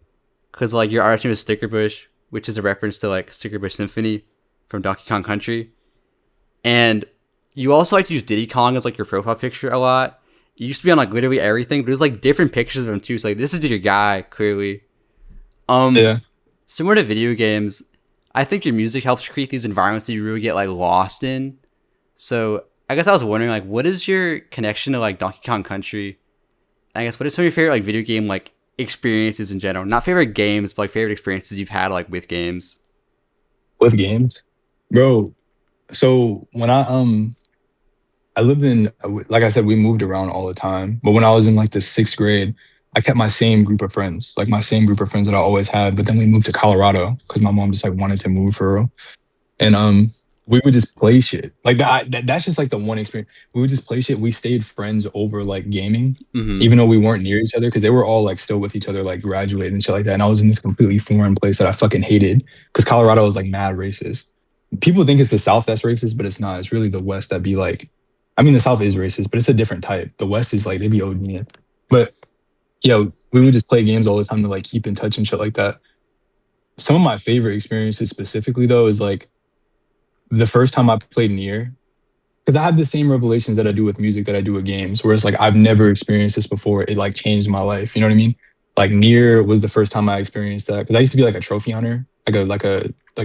Because like your artist name is Stickerbush, which is a reference to like Stickerbush Symphony from Donkey Kong Country. And you also like to use Diddy Kong as like your profile picture a lot. It used to be on like literally everything, but it was like different pictures of him too. So like this is your guy, clearly. Yeah. Similar to video games, I think your music helps create these environments that you really get like lost in. So I guess I was wondering like what is your connection to like Donkey Kong Country? And I guess what are some of your favorite like video game like experiences in general? Not favorite games, but like favorite experiences you've had like with games. With games? Bro, so when I lived in, like I said, we moved around all the time. But when I was in like the 6th grade, I kept my same group of friends, like my same group of friends that I always had. But then we moved to Colorado because my mom just like wanted to move for real. And we would just play shit. Like that's just like the one experience. We would just play shit. We stayed friends over like gaming, even though we weren't near each other because they were all like still with each other, like graduated and shit like that. And I was in this completely foreign place that I fucking hated because Colorado was like mad racist. People think it's the South that's racist, but it's not. It's really the West that be like, I mean, the South is racist, but it's a different type. The West is like, they be ODing. But, yeah, we would just play games all the time to like keep in touch and shit like that. Some of my favorite experiences specifically, though, is like the first time I played Nier. Because I have the same revelations that I do with music that I do with games, where it's like, I've never experienced this before. It like changed my life. You know what I mean? Like Nier was the first time I experienced that. Because I used to be like a trophy hunter, like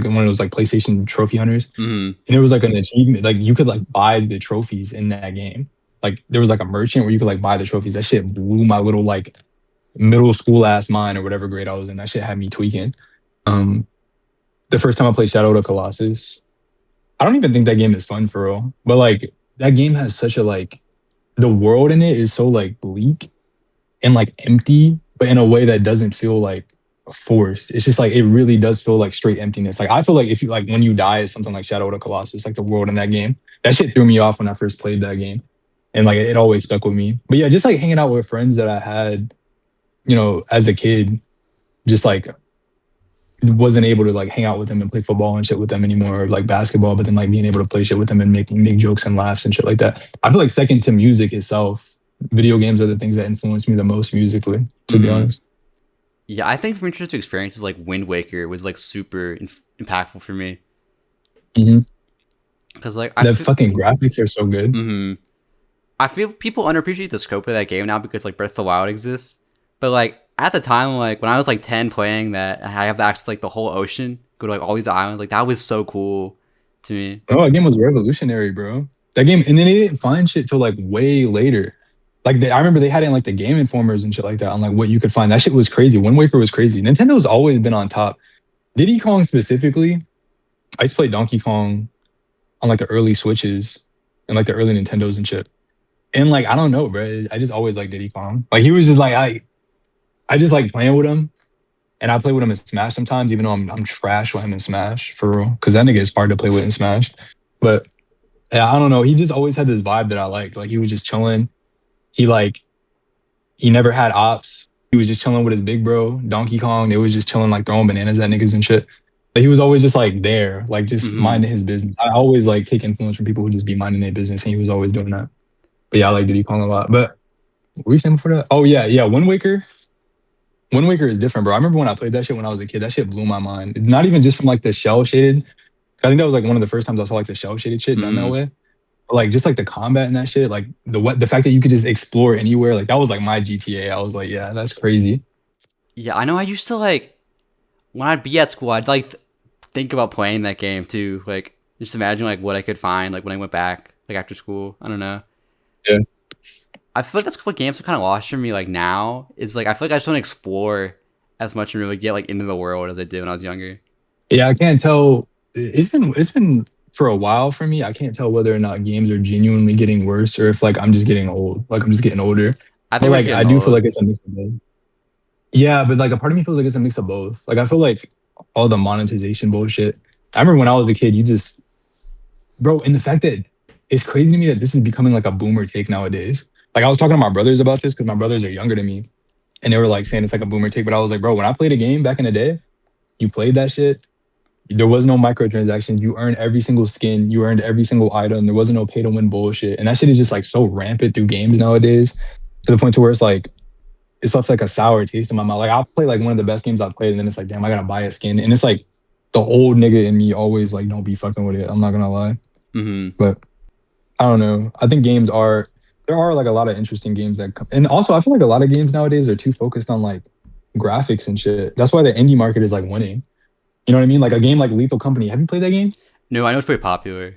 one of those like PlayStation trophy hunters. And there was like an achievement, like you could like buy the trophies in that game. Like there was like a merchant where you could like buy the trophies. That shit blew my little like middle school ass mind or whatever grade I was in. That shit had me tweaking. The first time I played Shadow of the Colossus, I don't even think that game is fun for real. But like that game has such a like, the world in it is so like bleak and like empty, but in a way that doesn't feel like forced. It's just like it really does feel like straight emptiness. Like I feel like if you like when you die is something like Shadow of the Colossus, like the world in that game. That shit threw me off when I first played that game. And like it always stuck with me. But yeah, just like hanging out with friends that I had, as a kid, just like wasn't able to like hang out with them and play football and shit with them anymore, or like basketball, but then like being able to play shit with them and make jokes and laughs and shit like that. I feel like second to music itself, video games are the things that influence me the most musically, to be honest. Yeah, I think from interesting experiences like Wind Waker was like super impactful for me. Because like fucking graphics are so good. I feel people underappreciate the scope of that game now because like Breath of the Wild exists. But like at the time, like when I was like 10 playing that, I have access to like the whole ocean, go to like all these islands. Like that was so cool to me. Oh, that game was revolutionary, bro. That game, and then they didn't find shit till like way later. Like I remember they had it in like the Game Informers and shit like that on like what you could find. That shit was crazy. Wind Waker was crazy. Nintendo's always been on top. Diddy Kong specifically, I used to play Donkey Kong on like the early Switches and like the early Nintendos and shit. And like I don't know, bro. I just always liked Diddy Kong. Like he was just like I just like playing with him, and I play with him in Smash sometimes, even though I'm trash with him in Smash for real. Because that nigga is hard to play with in Smash. But yeah, I don't know. He just always had this vibe that I liked. Like he was just chilling. He never had ops. He was just chilling with his big bro, Donkey Kong. They was just chilling, like throwing bananas at niggas and shit. But he was always just like there, like just minding his business. I always like take influence from people who just be minding their business, and he was always doing that. But yeah, I like Diddy Kong a lot. But what were you saying before that? Oh yeah, Wind Waker. Wind Waker is different, bro. I remember when I played that shit when I was a kid. That shit blew my mind. Not even just from like the shell shaded. I think that was like one of the first times I saw like the shell shaded shit done that Mm. way. But like just like the combat and that shit, like the fact that you could just explore anywhere, like that was like my GTA. I was like, yeah, that's crazy. Yeah, I know. I used to like when I'd be at school, I'd like think about playing that game too. Like just imagine like what I could find like when I went back like after school. I don't know. Yeah. I feel like that's what games are kind of lost for me. Like now, is like I feel like I just don't explore as much and really get like into the world as I did when I was younger. Yeah, I can't tell. It's been for a while for me. I can't tell whether or not games are genuinely getting worse or if like I'm just getting old. Like I'm just getting older. I But think we're just like I getting do feel old. like it's a mix of both. Yeah, but like a part of me feels like it's a mix of both. Like I feel like all the monetization bullshit. I remember when I was a kid, you just bro, and the fact that it's crazy to me that this is becoming like a boomer take nowadays. Like I was talking to my brothers about this because my brothers are younger than me, and they were like saying it's like a boomer take. But I was like, bro, when I played a game back in the day, you played that shit. There was no microtransactions. You earned every single skin. You earned every single item. There wasn't no pay to win bullshit. And that shit is just like so rampant through games nowadays to the point to where it's left like a sour taste in my mouth. Like I'll play like one of the best games I've played, and then it's like, damn, I gotta buy a skin. And it's like the old nigga in me always like, don't be fucking with it. I'm not gonna lie. Hmm. But I don't know. I think there are like a lot of interesting games that come. And also I feel like a lot of games nowadays are too focused on like graphics and shit. That's why the indie market is like winning. You know what I mean? Like a game like Lethal Company. Have you played that game? No, I know it's very popular.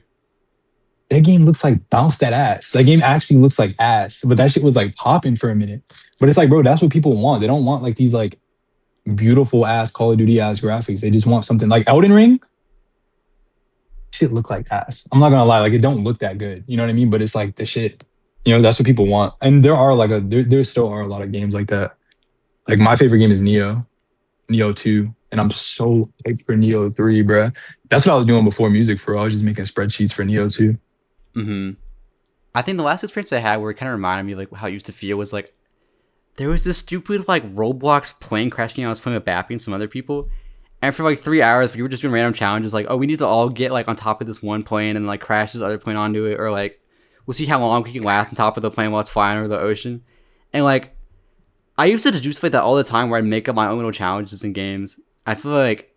That game looks like bounce that ass. That game actually looks like ass. But that shit was like popping for a minute. But it's like, bro, that's what people want. They don't want like these like beautiful ass Call of Duty ass graphics. They just want something like Elden Ring. Shit look like ass. I'm not gonna lie, like it don't look that good. You know what I mean? But it's like the shit. You know, that's what people want. And there are like there still are a lot of games like that. Like my favorite game is Neo 2. And I'm so hyped for Neo 3, bruh. That's what I was doing before music for. I was just making spreadsheets for Neo 2. Hmm. I think the last experience I had where it kind of reminded me of like how it used to feel was like there was this stupid like Roblox plane crashing. I was playing with Bappy and some other people, and for like 3 hours we were just doing random challenges like, oh, we need to all get like on top of this one plane and like crash this other plane onto it, or like we'll see how long we can last on top of the plane while it's flying over the ocean. And like I used to do stuff like that all the time where I'd make up my own little challenges in games. I feel like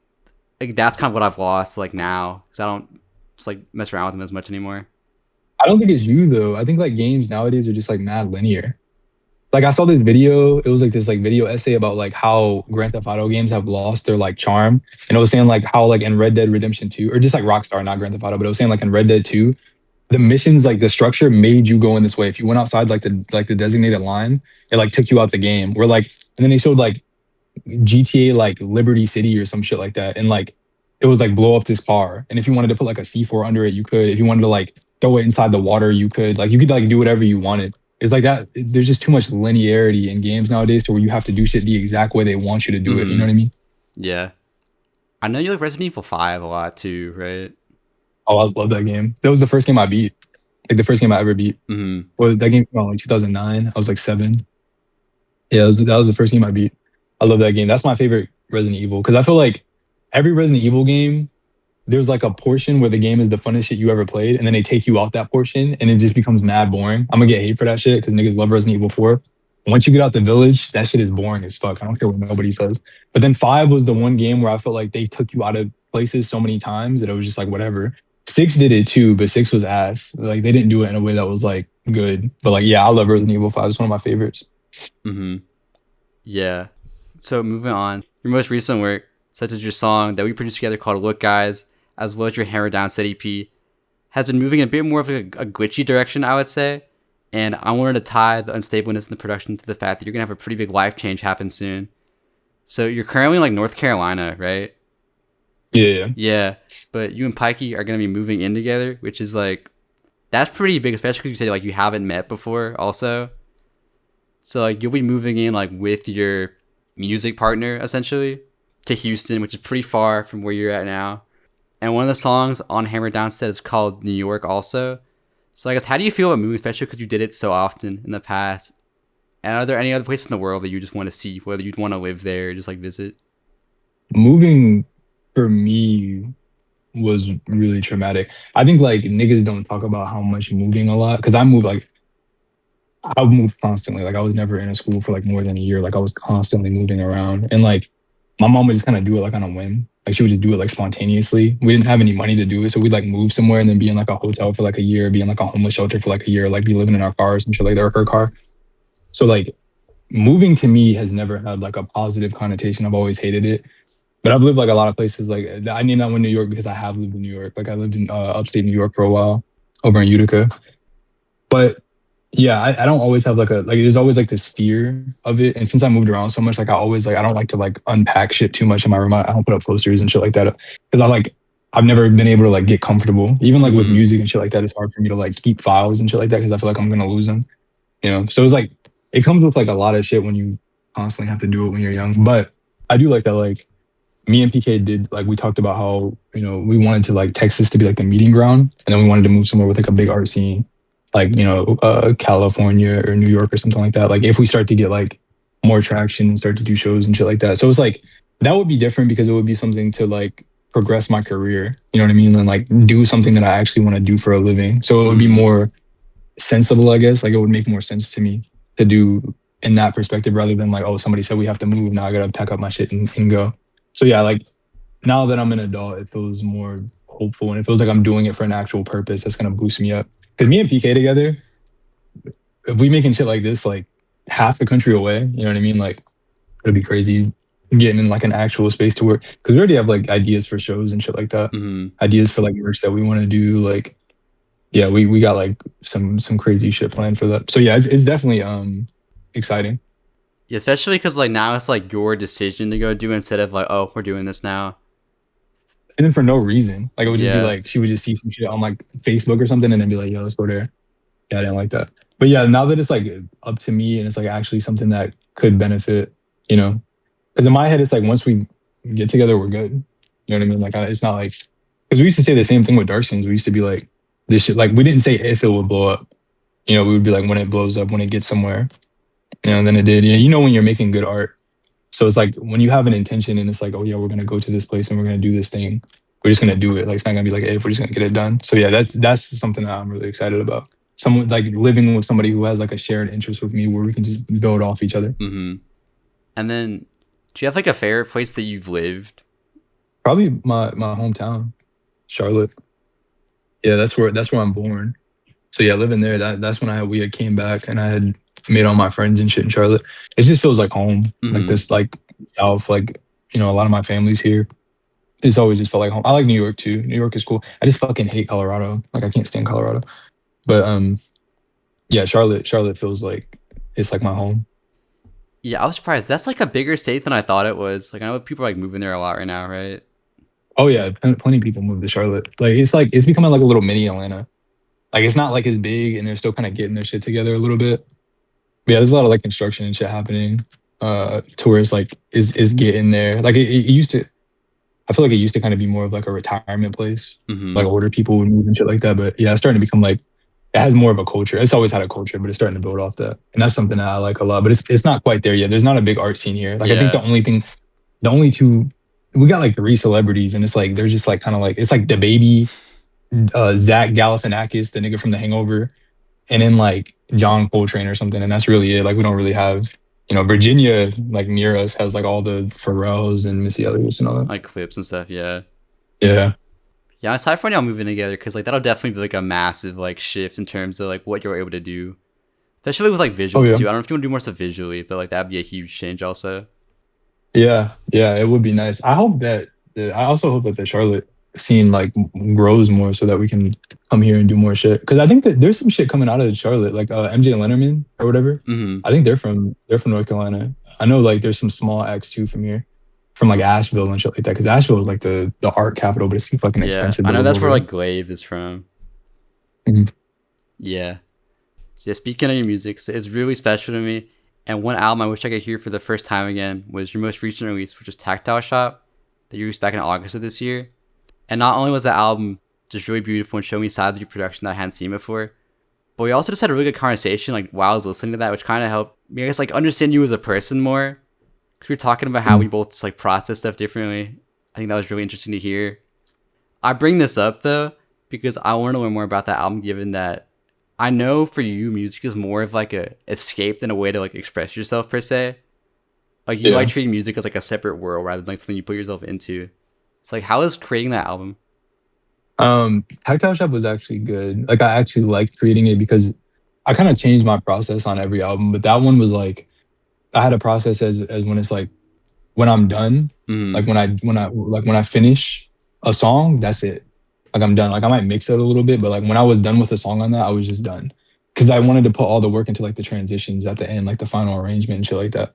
that's kind of what I've lost like now because I don't just like mess around with them as much anymore. I don't think it's you though. I think like games nowadays are just like mad linear. Like I saw this video, it was like this like video essay about like how Grand Theft Auto games have lost their like charm. And it was saying like how like in Red Dead Redemption 2, or just like Rockstar, not Grand Theft Auto, but it was saying like in Red Dead 2, the missions, like the structure made you go in this way. If you went outside like the designated line, it like took you out the game. Where like, and then they showed like GTA like Liberty City or some shit like that. And like it was like blow up this car. And if you wanted to put like a C4 under it, you could. If you wanted to like throw it inside the water, you could. Like you could like do whatever you wanted. It's like that. There's just too much linearity in games nowadays to where you have to do shit the exact way they want you to do it. You know what I mean? Yeah. I know you like Resident Evil 5 a lot too, right? Oh, I love that game. That was the first game I beat. Like the first game I ever beat. Mm-hmm. Well, that game came out in like 2009. I was like 7. Yeah, that was the first game I beat. I love that game. That's my favorite Resident Evil because I feel like every Resident Evil game, there's like a portion where the game is the funnest shit you ever played, and then they take you off that portion, and it just becomes mad boring. I'm gonna get hate for that shit because niggas love Resident Evil 4. Once you get out the village, that shit is boring as fuck. I don't care what nobody says. But then 5 was the one game where I felt like they took you out of places so many times that it was just like whatever. 6 did it too, but 6 was ass. Like they didn't do it in a way that was like good. But like, yeah, I love Resident Evil 5. It's one of my favorites. Mm-hmm. Yeah. So moving on, your most recent work, such as your song that we produced together called Look Guys, as well as your Hammer Down Set EP, has been moving in a bit more of a glitchy direction, I would say. And I wanted to tie the unstableness in the production to the fact that you're going to have a pretty big life change happen soon. So you're currently in like North Carolina, right? Yeah. Yeah. But you and Pikey are going to be moving in together, which is like, that's pretty big, especially because you say like you haven't met before also. So like you'll be moving in like with your music partner essentially to Houston, which is pretty far from where you're at now. And one of the songs on Hammer Down Set is called New York also. So I guess how do you feel about moving, especially because you did it so often in the past? And are there any other places in the world that you just want to see, whether you'd want to live there or just like visit? Moving for me was really traumatic. I think like niggas don't talk about how much moving a lot because I moved like I moved constantly. Like I was never in a school for like more than a year. Like I was constantly moving around, and like my mom would just kind of do it like on a whim. Like she would just do it like spontaneously. We didn't have any money to do it, so we'd like move somewhere and then be in like a hotel for like a year, be in like a homeless shelter for like a year, like be living in our cars and shit like that, or her car. So like moving to me has never had like a positive connotation. I've always hated it. But I've lived like a lot of places. Like I named that one New York because I have lived in New York. Like I lived in upstate New York for a while, over in Utica. But yeah, I don't always have like there's always like this fear of it. And since I moved around so much, like I always like I don't like to like unpack shit too much in my room. I don't put up posters and shit like that because I've never been able to like get comfortable. Even like with music and shit like that, it's hard for me to like keep files and shit like that because I feel like I'm gonna lose them. You know, so it's like it comes with like a lot of shit when you constantly have to do it when you're young. But I do like that like me and PK did like we talked about how we wanted to like Texas to be like the meeting ground, and then we wanted to move somewhere with like a big art scene, like California or New York or something like that. Like if we start to get like more traction and start to do shows and shit like that. So it's like that would be different because it would be something to like progress my career. You know what I mean? And like do something that I actually want to do for a living. So it would be more sensible, I guess. Like it would make more sense to me to do in that perspective rather than like, oh, somebody said we have to move. Now I gotta pack up my shit and go. So yeah, like now that I'm an adult, it feels more hopeful and it feels like I'm doing it for an actual purpose that's gonna boost me up. Because me and PK together, if we making shit like this, like half the country away, you know what I mean? Like it'd be crazy getting in like an actual space to work. Because we already have like ideas for shows and shit like that. Ideas for like merch that we want to do. Like, yeah, we got like some crazy shit planned for that. So yeah, it's definitely exciting. Yeah, especially because like now it's like your decision to go do instead of like, oh, we're doing this now. And then for no reason, like it would just be like she would just see some shit on like Facebook or something, and then be like, "Yo, let's go there." Yeah, I didn't like that. But yeah, now that it's like up to me and it's like actually something that could benefit, because in my head it's like once we get together, we're good. You know what I mean? Like it's not like because we used to say the same thing with Dark Scenes. We used to be like this shit. Like we didn't say if it would blow up. We would be like when it blows up, when it gets somewhere. And then it did. Yeah, when you're making good art. So it's like when you have an intention and it's like, oh yeah, we're gonna go to this place and we're gonna do this thing. We're just gonna do it. Like it's not gonna be like, hey, if we're just gonna get it done. So yeah, that's something that I'm really excited about. Someone like living with somebody who has like a shared interest with me where we can just build off each other. And then do you have like a favorite place that you've lived? Probably my hometown, Charlotte. Yeah, that's where I'm born. So yeah, living there, that's when we had came back and I had made all my friends and shit in Charlotte. It just feels like home. Like this, like South, like, a lot of my family's here. It's always just felt like home. I like New York too. New York is cool. I just fucking hate Colorado. Like I can't stand Colorado. But yeah, Charlotte feels like it's like my home. Yeah, I was surprised. That's like a bigger state than I thought it was. Like I know people are like moving there a lot right now, right? Oh yeah, plenty of people move to Charlotte. Like it's becoming like a little mini Atlanta. Like it's not like as big and they're still kind of getting their shit together a little bit. But yeah, there's a lot of like construction and shit happening. Tourists like is getting there. Like it used to. I feel like it used to kind of be more of like a retirement place. Like older people would move and shit like that. But yeah, it's starting to become like it has more of a culture. It's always had a culture, but it's starting to build off that, and that's something that I like a lot. But it's not quite there yet. There's not a big art scene here. Like I think the only two, we got like 3 celebrities, and it's like they're just like kind of like it's like the baby, Zach Galifianakis, the nigga from The Hangover, and then like John Coltrane or something, and that's really it. Like we don't really have. Virginia, like near us, has like all the Pharrells and Missy Elliott's and all that. Like clips and stuff, yeah. Yeah. Yeah, I'm excited for y'all moving together because like that'll definitely be like a massive like shift in terms of like what you're able to do. Especially with like visuals too. I don't know if you want to do more stuff visually, but like that'd be a huge change also. Yeah, it would be nice. I also hope that the Charlotte scene like grows more so that we can come here and do more shit. Because I think that there's some shit coming out of Charlotte, like MJ Lennerman or whatever. I think they're from North Carolina. I know like there's some small acts too from here, from like Asheville and shit like that. Because Asheville is like the art capital, but it's too fucking expensive. I know that's where like Glaive is from. Yeah. So yeah, speaking of your music, so it's really special to me. And one album I wish I could hear for the first time again was your most recent release, which is Tactile Shop, that you released back in August of this year. And not only was that album just really beautiful and showed me sides of your production that I hadn't seen before, but we also just had a really good conversation like while I was listening to that, which kind of helped me, I guess, like understand you as a person more. Because we were talking about how we both just like process stuff differently. I think that was really interesting to hear. I bring this up though because I want to learn more about that album, given that I know for you, music is more of like a escape than a way to like express yourself per se. Like you like treating music as like a separate world rather than like something you put yourself into. It's like, how is creating that album? Tactile Shop was actually good. Like I actually liked creating it because I kind of changed my process on every album, but that one was like I had a process as when it's like when I'm done, like when I finish a song, that's it. Like I'm done. Like I might mix it a little bit, but like when I was done with a song on that, I was just done. Cause I wanted to put all the work into like the transitions at the end, like the final arrangement and shit like that.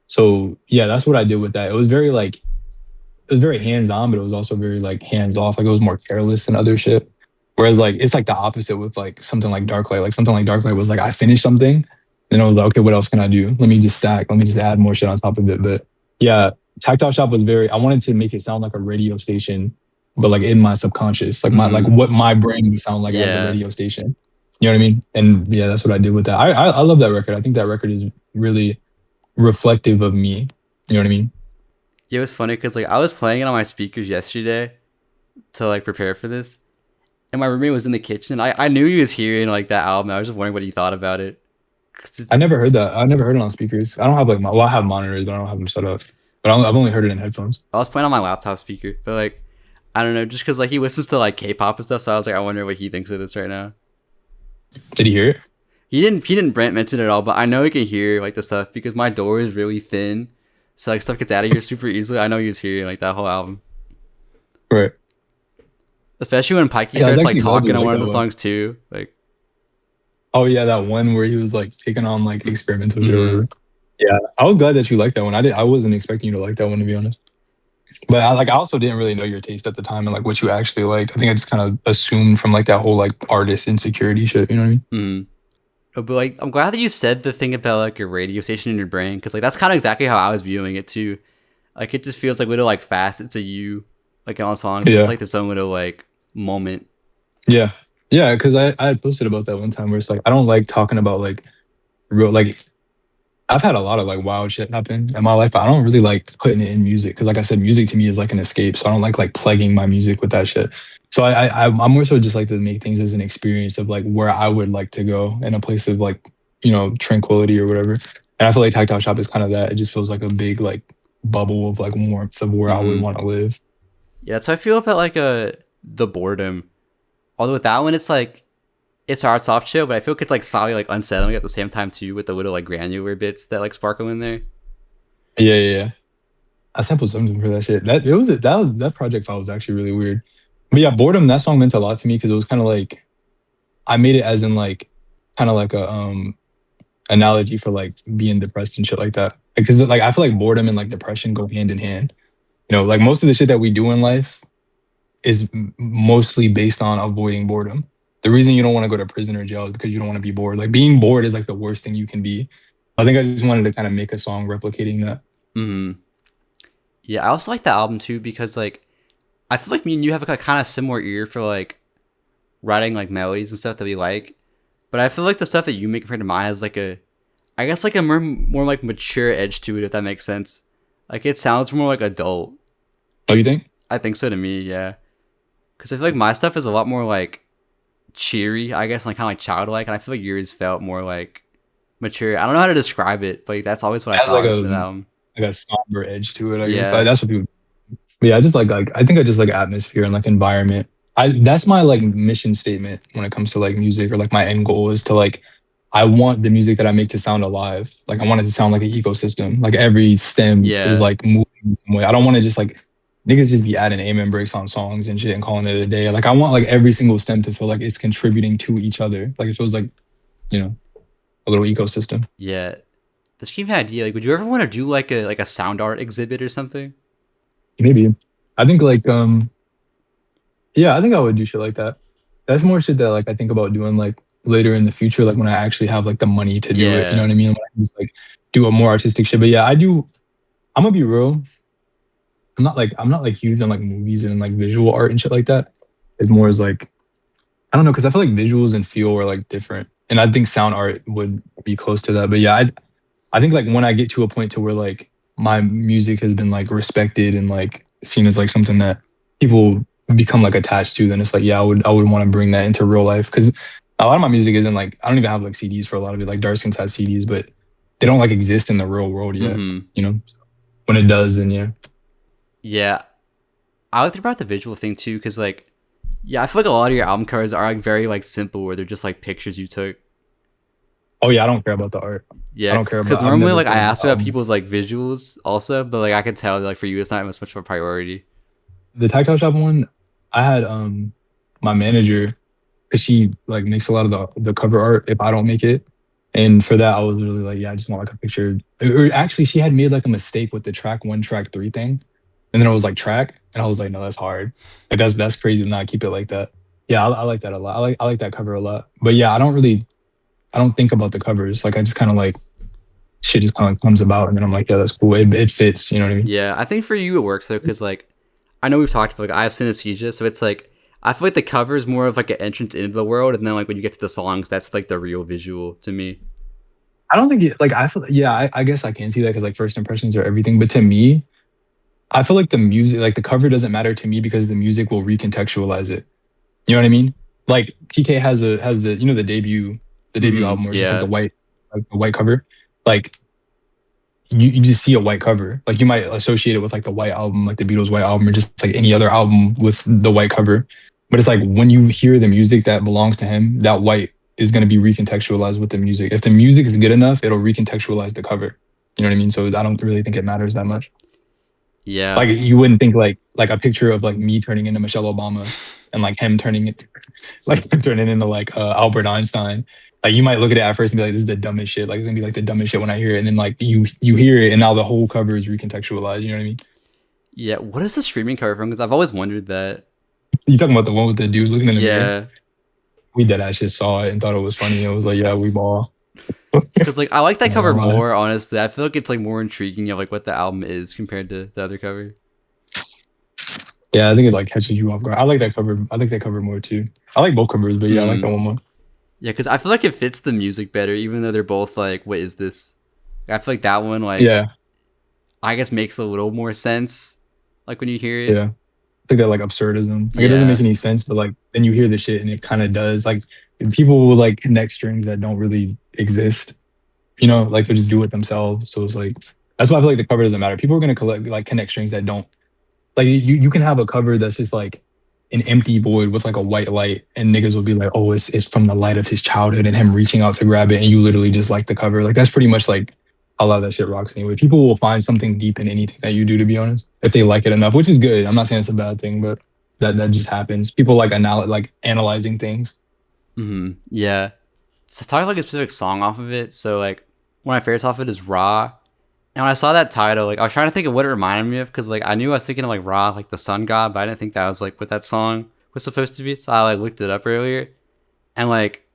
So yeah, that's what I did with that. It was very like it was very hands-on, but it was also very like hands-off. Like it was more careless than other shit. Whereas like it's like the opposite with like something like Darklight. Like something like Darklight was like I finished something, then I was like, okay, what else can I do? Let me just stack. Let me just add more shit on top of it. But yeah, Tactile Shop was very. I wanted to make it sound like a radio station, but like in my subconscious, like my like what my brain would sound like as a radio station. You know what I mean? And yeah, that's what I did with that. I love that record. I think that record is really reflective of me. You know what I mean? Yeah, it was funny because like I was playing it on my speakers yesterday to like prepare for this, and my roommate was in the kitchen. I knew he was hearing like that album. I was just wondering what he thought about it. I never heard that. I never heard it on speakers. I don't have like well, I have monitors, but I don't have them set up. But I've only heard it in headphones. I was playing on my laptop speaker, but like I don't know, just because like he listens to like K-pop and stuff. So I was like, I wonder what he thinks of this right now. Did he hear it? He didn't Brent mention it at all, but I know he can hear like the stuff because my door is really thin, so like stuff gets out of here super easily. I know he was hearing like that whole album, right? Especially when Pikey starts like talking on one of the songs too, like. Oh yeah, that one where he was like taking on like experimental shit or whatever. Yeah, I was glad that you liked that one. I wasn't expecting you to like that one, to be honest. But I also didn't really know your taste at the time and like what you actually liked. I think I just kind of assumed from like that whole like artist insecurity shit. You know what I mean? But like, I'm glad that you said the thing about like your radio station in your brain, because like that's kind of exactly how I was viewing it too. Like it just feels like little like facets of you, like on songs. Yeah. It's like this own little like moment. Yeah. Yeah, because I had posted about that one time where it's like I don't like talking about like real like I've had a lot of like wild shit happen in my life, but I don't really like putting it in music because like I said, music to me is like an escape. So I don't like plaguing my music with that shit. So I'm more so just like to make things as an experience of like where I would like to go in a place of like, you know, tranquility or whatever. And I feel like Tactile Shop is kind of that. It just feels like a big like bubble of like warmth of where I would want to live. Yeah, that's how I feel about like the boredom. Although with that one, it's like, it starts off chill, but I feel like it's like slightly like unsettling at the same time too, with the little like granular bits that like sparkle in there. Yeah. I sampled something for that shit. That project file was actually really weird. But yeah, boredom, that song meant a lot to me because it was kind of like, I made it as in like, kind of like a analogy for like being depressed and shit like that. Because like I feel like boredom and like depression go hand in hand. You know, like most of the shit that we do in life is mostly based on avoiding boredom. The reason you don't want to go to prison or jail is because you don't want to be bored. Like being bored is like the worst thing you can be. I think I just wanted to kind of make a song replicating that. Yeah, I also like that album too because like I feel like me and you have like a kind of similar ear for like writing like melodies and stuff that we like. But I feel like the stuff that you make compared to mine has like a, I guess like a more like mature edge to it, if that makes sense. Like it sounds more like adult. Oh, you think? I think so to me, yeah. Because I feel like my stuff is a lot more like cheery, I guess, like kind of like childlike, and I feel like yours felt more like mature. I don't know how to describe it, but like, that's always what I thought of the album. Like a somber edge to it, I guess. Like, that's what people. But yeah, I just like I think I just like atmosphere and like environment. That's my like mission statement when it comes to like music, or like my end goal is to like I want the music that I make to sound alive. Like I want it to sound like an ecosystem. Like every stem is like moving in some way. I don't want to just like niggas just be adding amen breaks on songs and shit and calling it a day. Like I want like every single stem to feel like it's contributing to each other. Like it feels like, you know, a little ecosystem. Yeah. This gave me an idea. Like, would you ever want to do like a sound art exhibit or something? Maybe. I think like yeah, I think I would do shit like that. That's more shit that like I think about doing like later in the future, like when I actually have like the money to do it. You know what I mean? When I just like do a more artistic shit. But yeah, I'm gonna be real. I'm not like huge on like movies and like visual art and shit like that. It's more as like, I don't know, because I feel like visuals and feel are like different, and I think sound art would be close to that. But yeah, I think like when I get to a point to where like my music has been like respected and like seen as like something that people become like attached to, then it's like yeah, I would want to bring that into real life because a lot of my music isn't like, I don't even have like CDs for a lot of it. Like Darskins has CDs, but they don't like exist in the real world yet. You know, when it does, then yeah. Yeah, I like about the visual thing too, because like, yeah, I feel like a lot of your album covers are like very like simple, where they're just like pictures you took. Oh yeah, I don't care about the art. Yeah, I don't care about. Because normally, like, I asked about people's like visuals also, but like I could tell that like for you, it's not as much of a priority. The Tactile Shop one, I had my manager, because she like makes a lot of the cover art if I don't make it, and for that I was really like, yeah, I just want like a picture. Or actually, she had made like a mistake with the track 1, track 3 thing, and then I was like track, and I was like, no, that's hard. Like that's crazy to not keep it like that. Yeah, I like that a lot. I like that cover a lot. But yeah, I don't think about the covers. Like I just kind of like shit just kind of comes about, and then I'm like, yeah, that's cool. It fits. You know what I mean? Yeah, I think for you it works though, because like I know we've talked about like I have synesthesia, so it's like I feel like the cover is more of like an entrance into the world, and then like when you get to the songs, that's like the real visual to me. I don't think it, like I feel, yeah, I guess I can see that because like first impressions are everything. But to me, I feel like the music, like the cover doesn't matter to me because the music will recontextualize it. You know what I mean? Like PK has the you know the debut album where it's just like the white cover. Like you just see a white cover. Like you might associate it with like the White Album, like the Beatles' White Album, or just like any other album with the white cover. But it's like when you hear the music that belongs to him, that white is going to be recontextualized with the music. If the music is good enough, it'll recontextualize the cover. You know what I mean? So I don't really think it matters that much. Yeah. Like you wouldn't think like a picture of like me turning into Michelle Obama and like him turning it like turning into like Albert Einstein. Like you might look at it at first and be like, this is the dumbest shit. Like it's gonna be like the dumbest shit when I hear it. And then like you hear it and now the whole cover is recontextualized. You know what I mean? Yeah. What is the streaming cover from? Because I've always wondered that. You talking about the one with the dude looking in the mirror? Yeah. We dead ass just saw it and thought it was funny. It was like, yeah, we ball. Because like I like that cover more, honestly. I feel like it's like more intriguing of like what the album is compared to the other cover. Yeah, I think it like catches you off guard. I like that cover. I like that cover more too. I like both covers, but yeah, I like that one more. Yeah, because I feel like it fits the music better, even though they're both like, what is this? I feel like that one, like, yeah, I guess makes a little more sense, like when you hear it. Yeah, I think that like absurdism. Like it doesn't make any sense, but like then you hear the shit and it kind of does. Like people will like connect strings that don't really exist. You know, like they just do it themselves. So it's like that's why I feel like the cover doesn't matter. People are gonna connect strings that don't. Like you can have a cover that's just like an empty void with like a white light, and niggas will be like, oh, it's from the light of his childhood and him reaching out to grab it, and you literally just like the cover. Like that's pretty much like a lot of that shit rocks anyway. People will find something deep in anything that you do, to be honest, if they like it enough, which is good. I'm not saying it's a bad thing, but that just happens. People like analyzing things. Yeah. So talk like a specific song off of it. So like one of my favorites off it is Raw. And when I saw that title, like I was trying to think of what it reminded me of, because like I knew I was thinking of like Ra, like the sun god, but I didn't think that was like what that song was supposed to be. So I like looked it up earlier, and like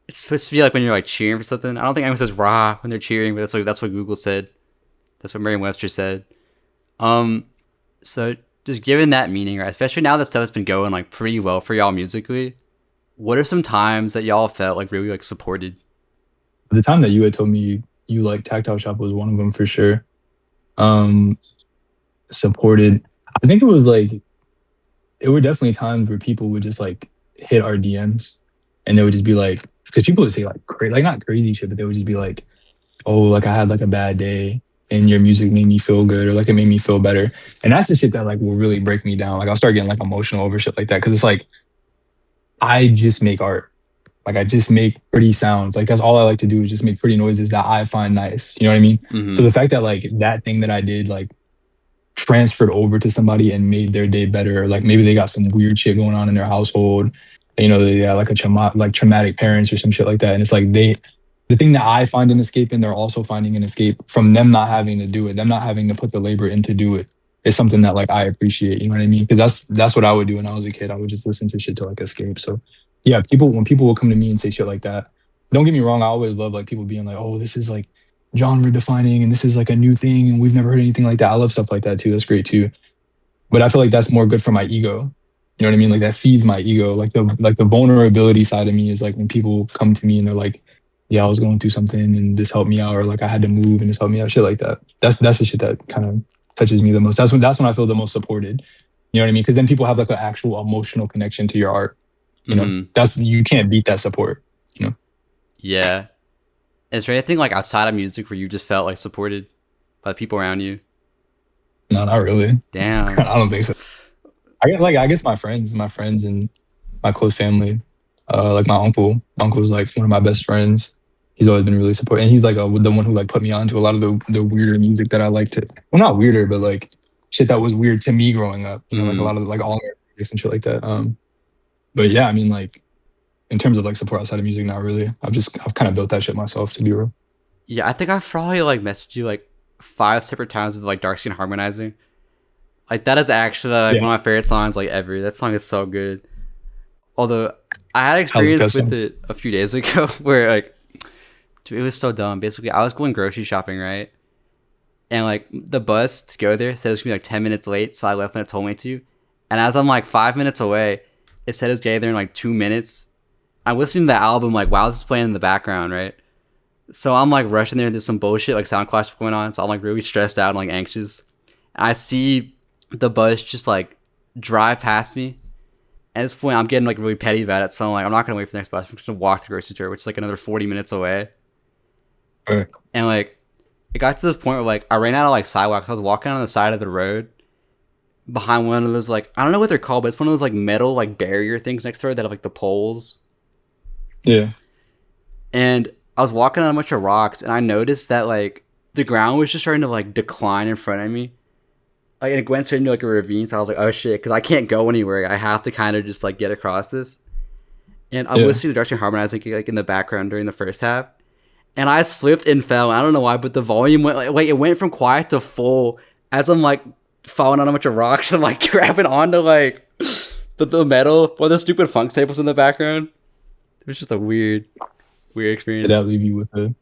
it's supposed to be like when you're like cheering for something. I don't think anyone says Ra when they're cheering, but that's what Google said. That's what Merriam-Webster said. So just given that meaning, right, especially now that stuff has been going like pretty well for y'all musically, what are some times that y'all felt like really like supported? The time that you had told me you like Tactile Shop was one of them for sure. Supported. I think it was like, it were definitely times where people would just like hit our DMs and they would just be like, because people would say like not crazy shit, but they would just be like, oh, like I had like a bad day and your music made me feel good, or like it made me feel better. And that's the shit that like will really break me down. Like I'll start getting like emotional over shit like that, because it's like I just make art. Like I just make pretty sounds. Like that's all I like to do, is just make pretty noises that I find nice. You know what I mean? So the fact that like that thing that I did like transferred over to somebody and made their day better, or like maybe they got some weird shit going on in their household. You know, they got like traumatic parents or some shit like that. And it's like the thing that I find an escape in, they're also finding an escape from them not having to do it, them not having to put the labor in to do it. Is something that like I appreciate. You know what I mean? Because that's what I would do when I was a kid. I would just listen to shit to like escape. So yeah, when people will come to me and say shit like that, don't get me wrong, I always love like people being like, oh, this is like genre defining and this is like a new thing and we've never heard anything like that. I love stuff like that too. That's great too. But I feel like that's more good for my ego. You know what I mean? Like that feeds my ego. Like the vulnerability side of me is like when people come to me and they're like, yeah, I was going through something and this helped me out, or like I had to move and this helped me out, shit like that. That's the shit that kind of touches me the most. That's when I feel the most supported. You know what I mean? Because then people have like an actual emotional connection to your art. You know, you can't beat that support. You know. Yeah. Is there anything like outside of music where you just felt like supported by the people around you? No, not really. Damn. I don't think so. I guess my friends and my close family, like my uncle. Uncle's like one of my best friends. He's always been really supportive, and he's like the one who like put me on to a lot of the weirder music that I like to. Well, not weirder, but like shit that was weird to me growing up. You know, like a lot of like all lyrics and shit like that. But yeah, I mean, like in terms of like support outside of music, not really. I've kind of built that shit myself, to be real. Yeah, I think I've probably like messaged you like 5 separate times with like Dark Skin Harmonizing. Like that is actually like one of my favorite songs like ever. That song is so good. Although I had experience with it a few days ago where like, dude, it was so dumb. Basically, I was going grocery shopping, right? And like the bus to go there said it was gonna be like 10 minutes late, so I left when it told me to. And as I'm like 5 minutes away, it said it was getting there in like 2 minutes. I'm listening to the album like while it's playing in the background, right? So I'm like rushing there and there's some bullshit like sound clash going on. So I'm like really stressed out and like anxious. And I see the bus just like drive past me. At this point, I'm getting like really petty about it. So I'm like, I'm not gonna wait for the next bus. I'm just gonna walk to the grocery store, which is like another 40 minutes away. Right. And like, it got to this point where like I ran out of like sidewalks. I was walking on the side of the road behind one of those like, I don't know what they're called, but it's one of those like metal like barrier things next to it that have like the poles. Yeah. And I was walking on a bunch of rocks, and I noticed that like the ground was just starting to like decline in front of me. Like, and it went straight into like a ravine. So I was like, oh shit, because I can't go anywhere. I have to kind of just like get across this. And I was listening to Dark Skin Harmonizing like in the background during the first half, and I slipped and fell. I don't know why, but the volume went like it went from quiet to full as I'm like falling on a bunch of rocks and like grabbing onto like the metal or the stupid funk staples in the background. It was just a weird experience. Did that leave you with a?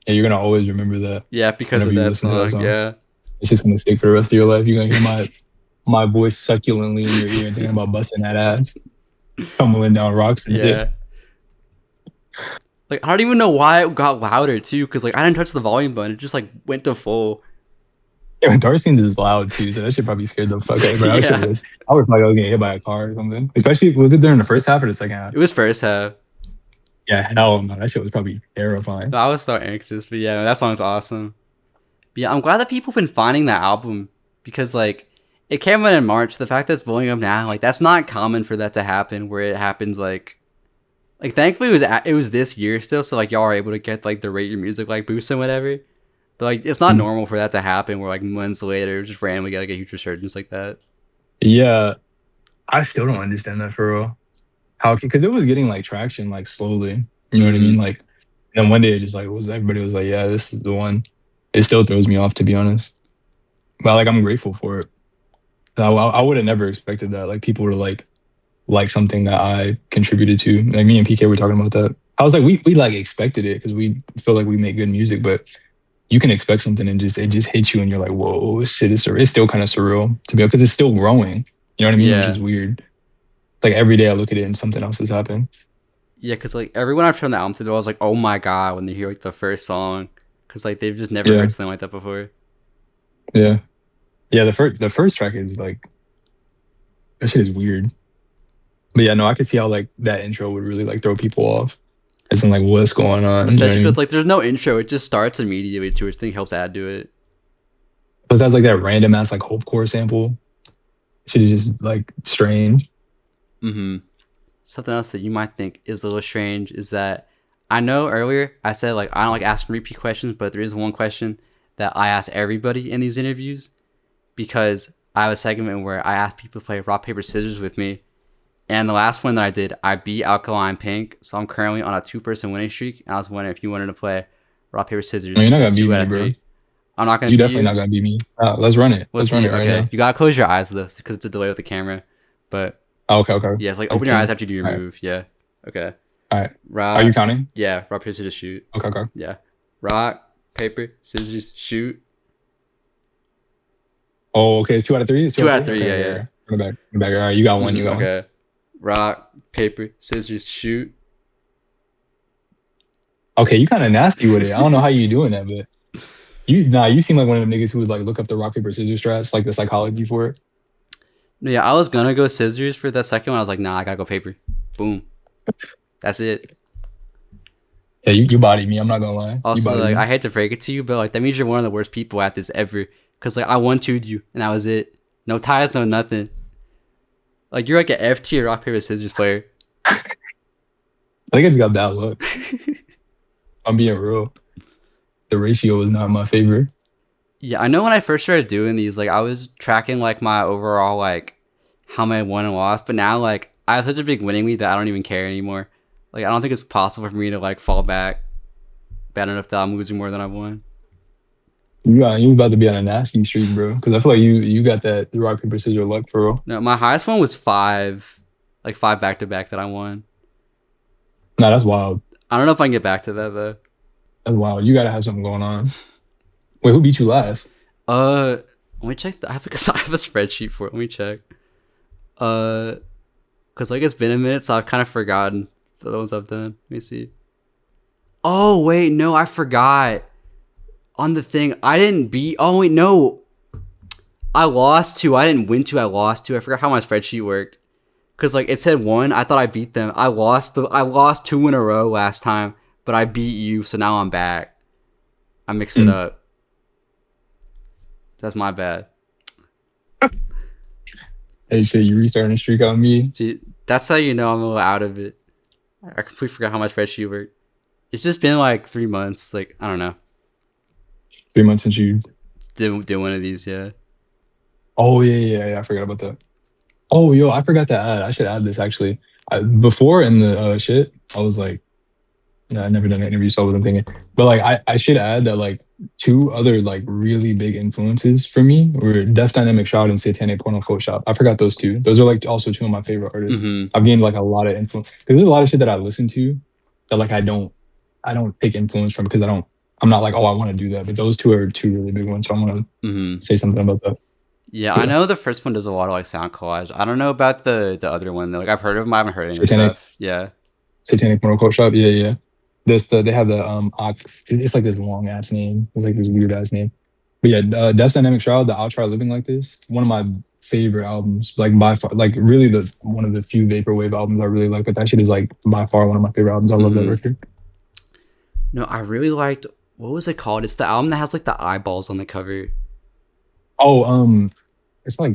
Yeah, you're gonna always remember that. Yeah, because of that song. Yeah, it's just gonna stick for the rest of your life. You're gonna hear my voice succulently in your ear and thinking about busting that ass, tumbling down rocks. And shit. Like I don't even know why it got louder too, because like I didn't touch the volume button. It just like went to full. Yeah, Dark Skin's is loud too, so that shit probably scared the fuck out of me. I was like, I was getting hit by a car or something. Especially, was it during the first half or the second half? It was first half. Yeah, hell no, that shit was probably terrifying. I was so anxious, but yeah, that song's awesome. But yeah, I'm glad that people have been finding that album because like it came out in March. The fact that it's blowing up now, like that's not common for that to happen. Where it happens like thankfully it was this year still, so like y'all are able to get like the rate your music like boost and whatever. But like it's not normal for that to happen. Where like months later, just randomly get like a huge resurgence like that. Yeah, I still don't understand that for real. How? Because it was getting like traction like slowly. You know what I mean? Like, and one day it just like everybody was like, yeah, this is the one. It still throws me off, to be honest. But like I'm grateful for it. I would have never expected that. Like people were like something that I contributed to. Like me and PK were talking about that. I was like, we like expected it because we feel like we make good music, but you can expect something and it just hits you and you're like, whoa, this shit is surreal. It's still kind of surreal to me because it's still growing. You know what I mean? Yeah. Which is weird. It's like every day I look at it and something else has happened. Yeah, because like everyone I've turned the album to, they're always like, oh my god, when they hear like the first song, because like they've just never heard something like that before. Yeah, the first track is like that shit is weird. But yeah, no, I could see how like that intro would really like throw people off. As in like what's going on. Especially because like there's no intro, it just starts immediately too, which I think helps add to it. Besides like that random ass like Hope Core sample, shit is just like strange. Something else that you might think is a little strange is that I know earlier I said like I don't like asking repeat questions, but there is one question that I ask everybody in these interviews because I have a segment where I ask people to play rock, paper, scissors with me. And the last one that I did, I beat Alkaline Pink, so I'm currently on a 2-person winning streak. And I was wondering if you wanted to play rock, paper, scissors. No, you're not gonna beat me, bro. I'm not gonna. You're definitely not gonna beat me. Let's run it. Let's run it right now. You gotta close your eyes though, because it's a delay with the camera. But okay. Yeah, it's like open your eyes after you do your move. Yeah. Okay. All right. Rock. Are you counting? Yeah. Rock, paper, scissors, shoot. Okay. Yeah. Rock, paper, scissors, shoot. Oh, okay. It's 2 out of 3. It's 2 out of 3. Okay, Yeah. Run back. All right. You got one. You got one. Okay. Rock, paper, scissors, shoot. Okay, you kind of nasty with it. I don't know how you doing that, but you seem like one of them niggas who would like look up the rock, paper, scissors strats, like the psychology for it. Yeah, I was gonna go scissors for that second one. I was like, nah, I gotta go paper. Boom. That's it. Yeah, you bodied me. I'm not gonna lie. Also, like, I hate to break it to you, but like that means you're one of the worst people at this ever. Cause like I 1-2'd you, and that was it. No ties, no nothing. Like you're like an F tier rock paper scissors player. I think I just got bad luck. I'm being real. The ratio was not my favor. Yeah, I know when I first started doing these, like I was tracking like my overall like how many won and lost, but now like I have such a big winning lead that I don't even care anymore. Like I don't think it's possible for me to like fall back bad enough that I'm losing more than I've won. You about to be on a nasty streak, bro. Because I feel like you got that rock paper scissors luck for real. No, my highest one was 5, like 5 back to back that I won. Nah, that's wild. I don't know if I can get back to that though. That's wild. You gotta have something going on. Wait, who beat you last? Let me check. I have a spreadsheet for it. Let me check. Cause like it's been a minute, so I've kind of forgotten the ones I've done. Let me see. Oh wait, no, I forgot. On the thing, I didn't beat. Oh wait, no. I lost 2. I didn't win 2. I lost 2. I forgot how my spreadsheet worked. Cause like it said 1. I thought I beat them. I lost 2 in a row last time, but I beat you, so now I'm back. I mixed it up. That's my bad. Hey, shit, you restarting a streak on me? See, that's how you know I'm a little out of it. I completely forgot how my spreadsheet worked. It's just been like 3 months. Like I don't know. 3 months since you Did one of these, yeah. Oh yeah. I forgot about that. Oh yo, I forgot to add. I should add this actually. Before in the shit, I was like, nah, I never done an interview, so I wasn't thinking. But like, I should add that like 2 other like really big influences for me were Def Dynamic Shroud and Satanic Shop. I forgot those 2. Those are like also 2 of my favorite artists. Mm-hmm. I've gained like a lot of influence because there's a lot of shit that I listen to that like I don't take influence from because I'm not like, oh, I want to do that. But those 2 are 2 really big ones, so I want to say something about that. Yeah, I know the first one does a lot of like sound collage. I don't know about the other one though. Like I've heard of them, I haven't heard any stuff. Yeah. Satanic Shop. Yeah. They have the it's like this long ass name. It's like this weird ass name. But yeah, Death Dynamic Shroud, the I'll Try Living Like This. One of my favorite albums, like by far, like really one of the few vaporwave albums I really like. But that shit is like by far one of my favorite albums. I love that record. No, I really liked, what was it called? It's the album that has like the eyeballs on the cover. Oh, it's like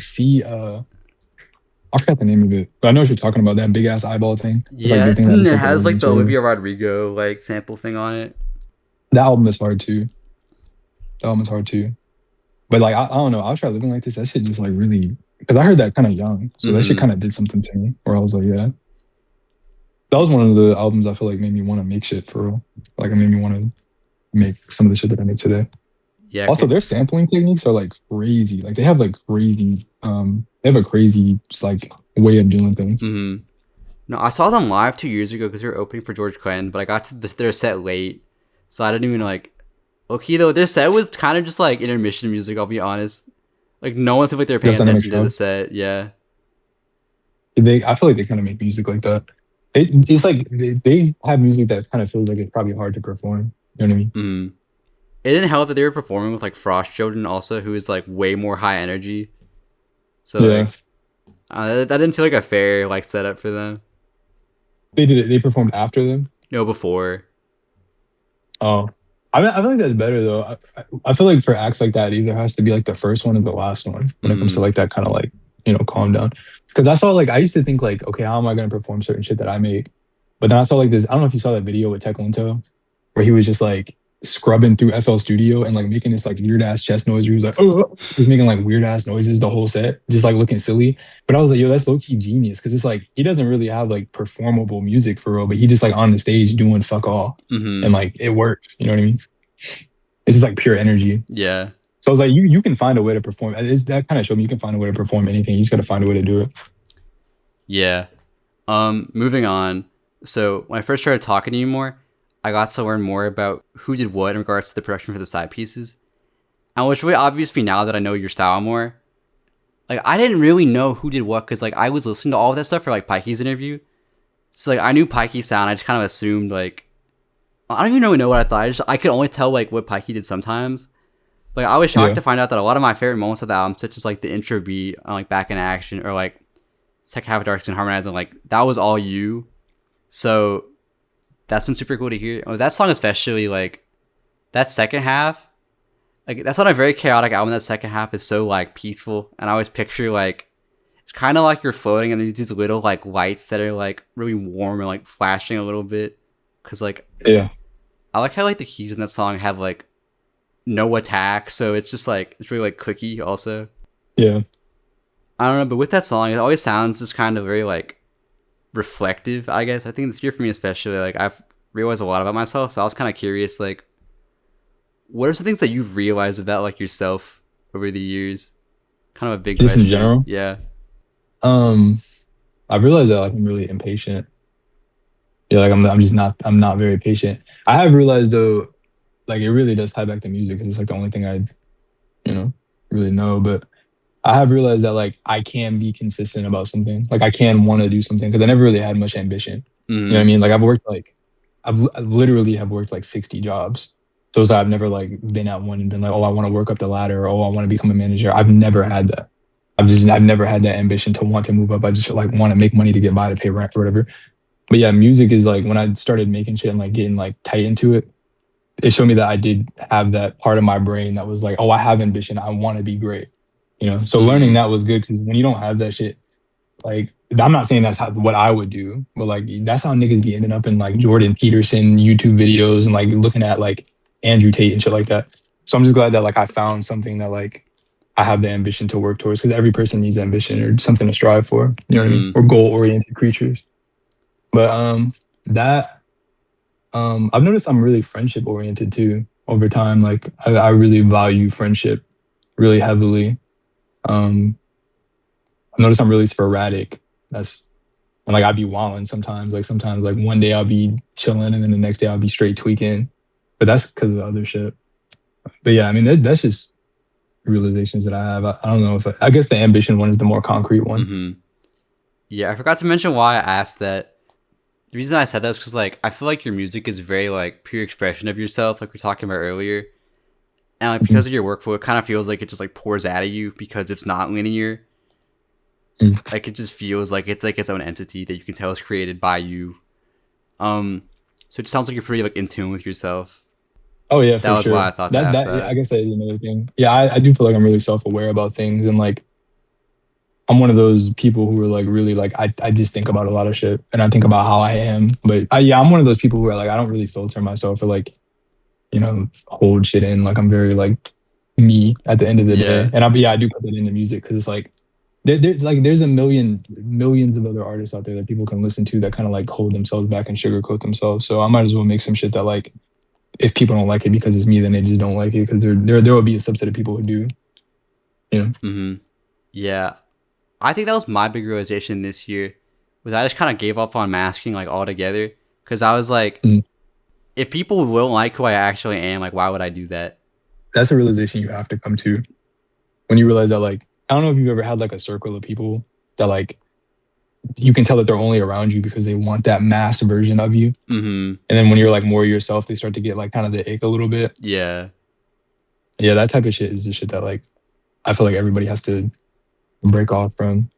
I forgot the name of it, but I know what you're talking about. That big ass eyeball thing. It's Yeah, like the thing that it has like the Olivia Rodrigo like sample thing on it. That album is hard too. But like I don't know. I'll Try Living Like This. That shit just like really, because I heard that kind of young, so that shit kind of did something to me. Where I was like, yeah, that was one of the albums I feel like made me want to make shit for real. Like it made me want to make some of the shit that I make today. Yeah. Also, their sampling techniques are like crazy. Like they have like crazy. They have a crazy like way of doing things. Mm-hmm. No, I saw them live 2 years ago because we were opening for George Clinton, but I got to their set late, so I didn't even like. Okay, though their set was kind of just like intermission music. I'll be honest. Like no one seemed like they were paying attention to the set. Yeah. I feel like they kind of make music like that. It's like they have music that kind of feels like it's probably hard to perform. You know what I mean? Mm. It didn't help that they were performing with like Frost Children also, who is like way more high energy. So yeah, like, that didn't feel like a fair like setup for them. They did it. They performed after them. No, before. Oh, I feel like that's better though. I feel like for acts like that, it either has to be like the first one or the last one when it comes to like that kind of like calm down. Because I used to think like, okay, how am I gonna perform certain shit that I make? But then I saw like this. I don't know if you saw that video with Tech Linto, where he was just like scrubbing through FL Studio and like making this like weird ass chest noise. Where he was like, oh, he's making like weird ass noises the whole set, just like looking silly. But I was like, yo, that's low key genius because it's like he doesn't really have like performable music for real, but he just like on the stage doing fuck all, and like it works. You know what I mean? It's just like pure energy. Yeah. So I was like, you can find a way to perform. That kind of showed me you can find a way to perform anything. You just got to find a way to do it. Yeah. Moving on. So when I first started talking to you more, I got to learn more about who did what in regards to the production for the side pieces. And which really obvious me now that I know your style more. Like I didn't really know who did what because like I was listening to all of that stuff for like Pikey's interview. So like I knew Pikey's sound. I just kind of assumed like I don't even really know what I thought. I could only tell like what Pikey did sometimes. Like I was shocked to find out that a lot of my favorite moments of the album, such as like the intro beat on like Back in Action or like Second Half of Darkest and Harmonizing, like that was all you. So that's been super cool to hear. That song especially, like that second half, like that's not a very chaotic album. That second half is so like peaceful, and I always picture like it's kind of like you're floating, and there's these little like lights that are like really warm and like flashing a little bit. Cause like I like how like the keys in that song have like no attack, so it's just like it's really like clicky also. Yeah. I don't know, but with that song, it always sounds just kind of very like reflective, I guess. I think this year for me especially, like I've realized a lot about myself, so I was kind of curious, like, what are some things that you've realized about like yourself over the years? Kind of a big Just in question. general? Yeah. I realized that like I'm really impatient. Yeah, like I'm not very patient. I have realized though, like it really does tie back to music because it's like the only thing I, really know. But I have realized that like I can be consistent about something. Like I can want to do something because I never really had much ambition. You know what I mean? Like I literally have worked like 60 jobs. So it's like I've never like been at one and been like, oh, I want to work up the ladder, or oh, I want to become a manager. I've never had that. I've never had that ambition to want to move up. I just like want to make money to get by to pay rent or whatever. But yeah, music is like when I started making shit and like getting like tight into it, it showed me that I did have that part of my brain that was like, oh, I have ambition. I want to be great. So learning that was good because when you don't have that shit, like I'm not saying that's what I would do, but like that's how niggas be ending up in like Jordan Peterson YouTube videos and like looking at like Andrew Tate and shit like that. So I'm just glad that like I found something that like I have the ambition to work towards because every person needs ambition or something to strive for. You know what I mean? We're goal-oriented creatures. But I've noticed I'm really friendship oriented too over time. Like I really value friendship really heavily. I've noticed I'm really sporadic. And like I'd be wilding sometimes. Like sometimes like one day I'll be chilling and then the next day I'll be straight tweaking. But that's because of the other shit. But yeah, I mean that's just realizations that I have. I don't know if I guess the ambition one is the more concrete one. Yeah, I forgot to mention why I asked that. The reason I said that is because like I feel like your music is very like pure expression of yourself, like we were talking about earlier. And like because of your workflow, it kind of feels like it just like pours out of you because it's not linear. Like it just feels like it's like its own entity that you can tell is created by you. So it just sounds like you're pretty like in tune with yourself. Oh yeah, that was why I thought that. I guess that is another thing. Yeah, I do feel like I'm really self-aware about things, and like I'm one of those people who are like really like I just think about a lot of shit, and I think about how I am. But I'm one of those people who are like I don't really filter myself or like hold shit in. Like I'm very like me at the end of the day, and I do put that into music because it's like there's a millions of other artists out there that people can listen to that kind of like hold themselves back and sugarcoat themselves. So I might as well make some shit that like. If people don't like it because it's me, then they just don't like it because there will be a subset of people who do. Yeah, I think that was my big realization this year. Was I just kind of gave up on masking like altogether because I was like, if people won't like who I actually am, like why would I do that? That's a realization you have to come to when you realize that like I don't know if you've ever had like a circle of people that like. You can tell that they're only around you because they want that mass version of you. And then when you're like more yourself, they start to get like kind of the ick a little bit. Yeah, that type of shit is the shit that like I feel like everybody has to break off from,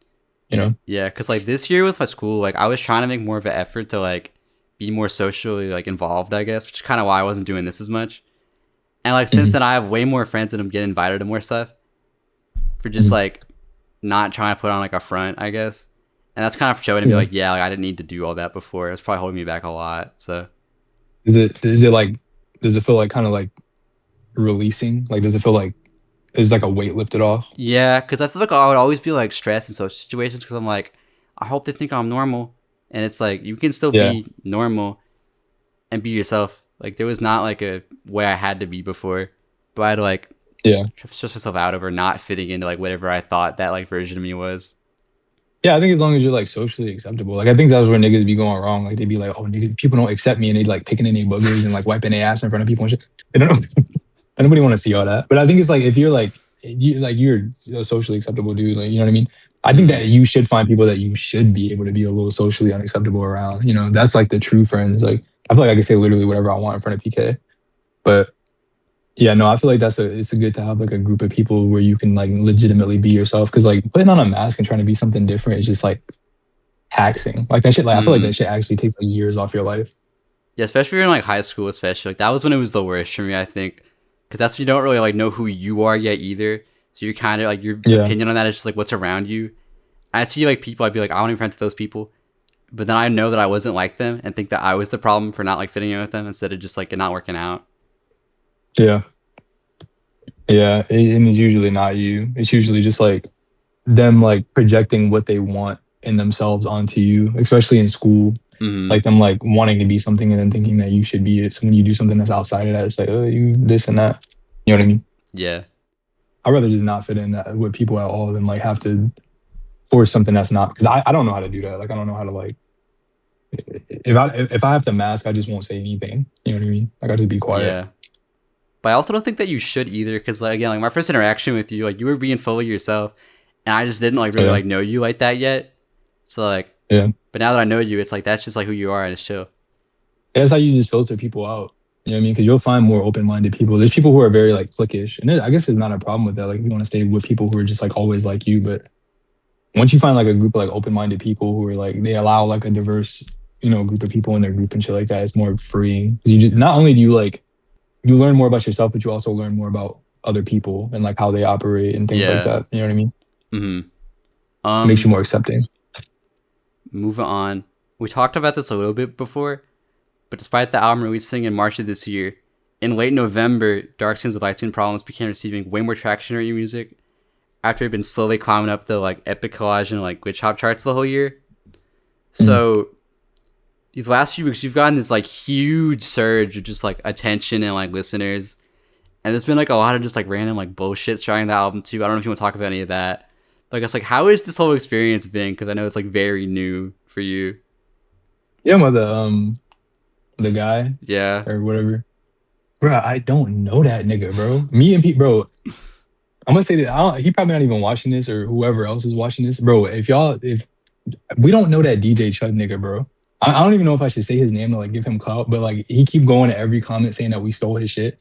Yeah, because like this year with my school, like I was trying to make more of an effort to like be more socially like involved, I guess, which is kind of why I wasn't doing this as much. And like since then, I have way more friends and I'm getting invited to more stuff for just like not trying to put on like a front, I guess. And that's kind of showing to me like, like I didn't need to do all that before. It's probably holding me back a lot. So does it feel like kind of like releasing? Like does it feel like there's like a weight lifted off? Yeah, because I feel like I would always feel like stressed in social situations because I'm like, I hope they think I'm normal. And it's like you can still be normal and be yourself. Like there was not like a way I had to be before. But I had to like stress myself out over not fitting into like whatever I thought that like version of me was. Yeah, I think as long as you're like socially acceptable, like I think that's where niggas be going wrong. Like they be like, oh, niggas, people don't accept me, and they like picking in their boogers and like wiping their ass in front of people and shit. They don't know. Nobody want to see all that. But I think it's like if you're like you're a socially acceptable dude, like you know what I mean. I think that you should find people that you should be able to be a little socially unacceptable around. That's like the true friends. Like I feel like I can say literally whatever I want in front of PK, but. Yeah, no, I feel like it's good to have like a group of people where you can like legitimately be yourself. Cause like putting on a mask and trying to be something different is just like, taxing. Like that shit. Like I feel like that shit actually takes like years off your life. Yeah, especially in like high school, especially like that was when it was the worst for me. I think because that's when you don't really like know who you are yet either. So you're kind of like your opinion on that is just like what's around you. I see like people, I'd be like, I don't even friends with those people, but then I know that I wasn't like them and think that I was the problem for not like fitting in with them instead of just like it not working out. Yeah. Yeah, and it's usually not you. It's usually just like them like projecting what they want in themselves onto you, especially in school. Like them like wanting to be something and then thinking that you should be it. So when you do something that's outside of that, it's like, oh, you this and that. You know what I mean? Yeah. I'd rather just not fit in that with people at all than like have to force something that's not, because I don't know how to do that. Like I don't know how to like, if I have to mask, I just won't say anything. You know what I mean? Like I just be quiet. Yeah. But I also don't think that you should either, because like again, like my first interaction with you, like you were being fully yourself, and I just didn't like really like know you like that yet. So like, but now that I know you, it's like that's just like who you are, and it's chill. That's how you just filter people out. You know what I mean? Because you'll find more open-minded people. There's people who are very like cliquish, and I guess there's not a problem with that. Like you want to stay with people who are just like always like you, but once you find like a group of like open-minded people who are like they allow like a diverse, you know, group of people in their group and shit like that, it's more freeing. You just, not only do you like you learn more about yourself, but you also learn more about other people and like how they operate and things like that. You know what I mean? It makes you more accepting. Moving on. We talked about this a little bit before, but despite the album releasing in March of this year, in late November, Dark Skins with Light Skin Problems began receiving way more traction in your music after it had been slowly climbing up the like Epic Collage and like Glitch Hop charts the whole year. So these last few weeks, you've gotten this like huge surge of just like attention and like listeners, and there's been like a lot of just like random like bullshit surrounding the album too. I don't know if you want to talk about any of that. But I guess like how has this whole experience been? Because I know it's like very new for you. Yeah, with the guy, or whatever, bro. I don't know that nigga, bro. Me and Pete, bro. I'm gonna say that he probably not even watching this, or whoever else is watching this, bro. If we don't know that DJ Chud nigga, bro. I don't even know if I should say his name to like give him clout, but like he keep going to every comment saying that we stole his shit.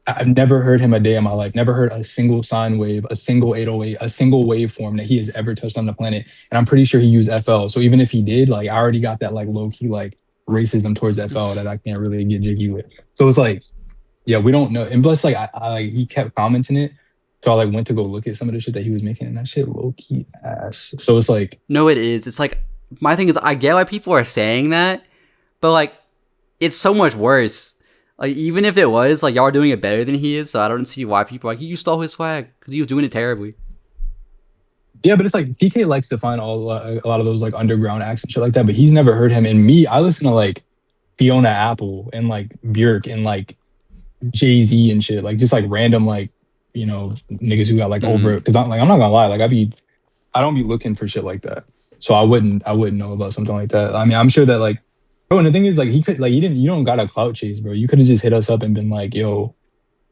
I've never heard him a day in my life. Never heard a single sine wave, a single 808, a single waveform that he has ever touched on the planet. And I'm pretty sure he used FL. So even if he did, like I already got that like low key like racism towards FL that I can't really get jiggy with. So it's like, yeah, we don't know. And plus, like I like he kept commenting it. So I like went to go look at some of the shit that he was making, and that shit low key ass. So it's like, no, it is. It's like my thing is I get why people are saying that, but like it's so much worse. Like even if it was like y'all are doing it better than he is, so I don't see why people are like you stole his swag because he was doing it terribly. Yeah, but it's like PK likes to find a lot of those like underground acts and shit like that, but he's never heard him. And me, I listen to like Fiona Apple and like Björk and like Jay-Z and shit, like just like random like, you know, niggas who got like over it. Because I'm not gonna lie, like I don't be looking for shit like that. So I wouldn't know about something like that. I mean, I'm sure that like, bro, and the thing is like he could like you don't got a clout chase, bro. You could have just hit us up and been like, yo,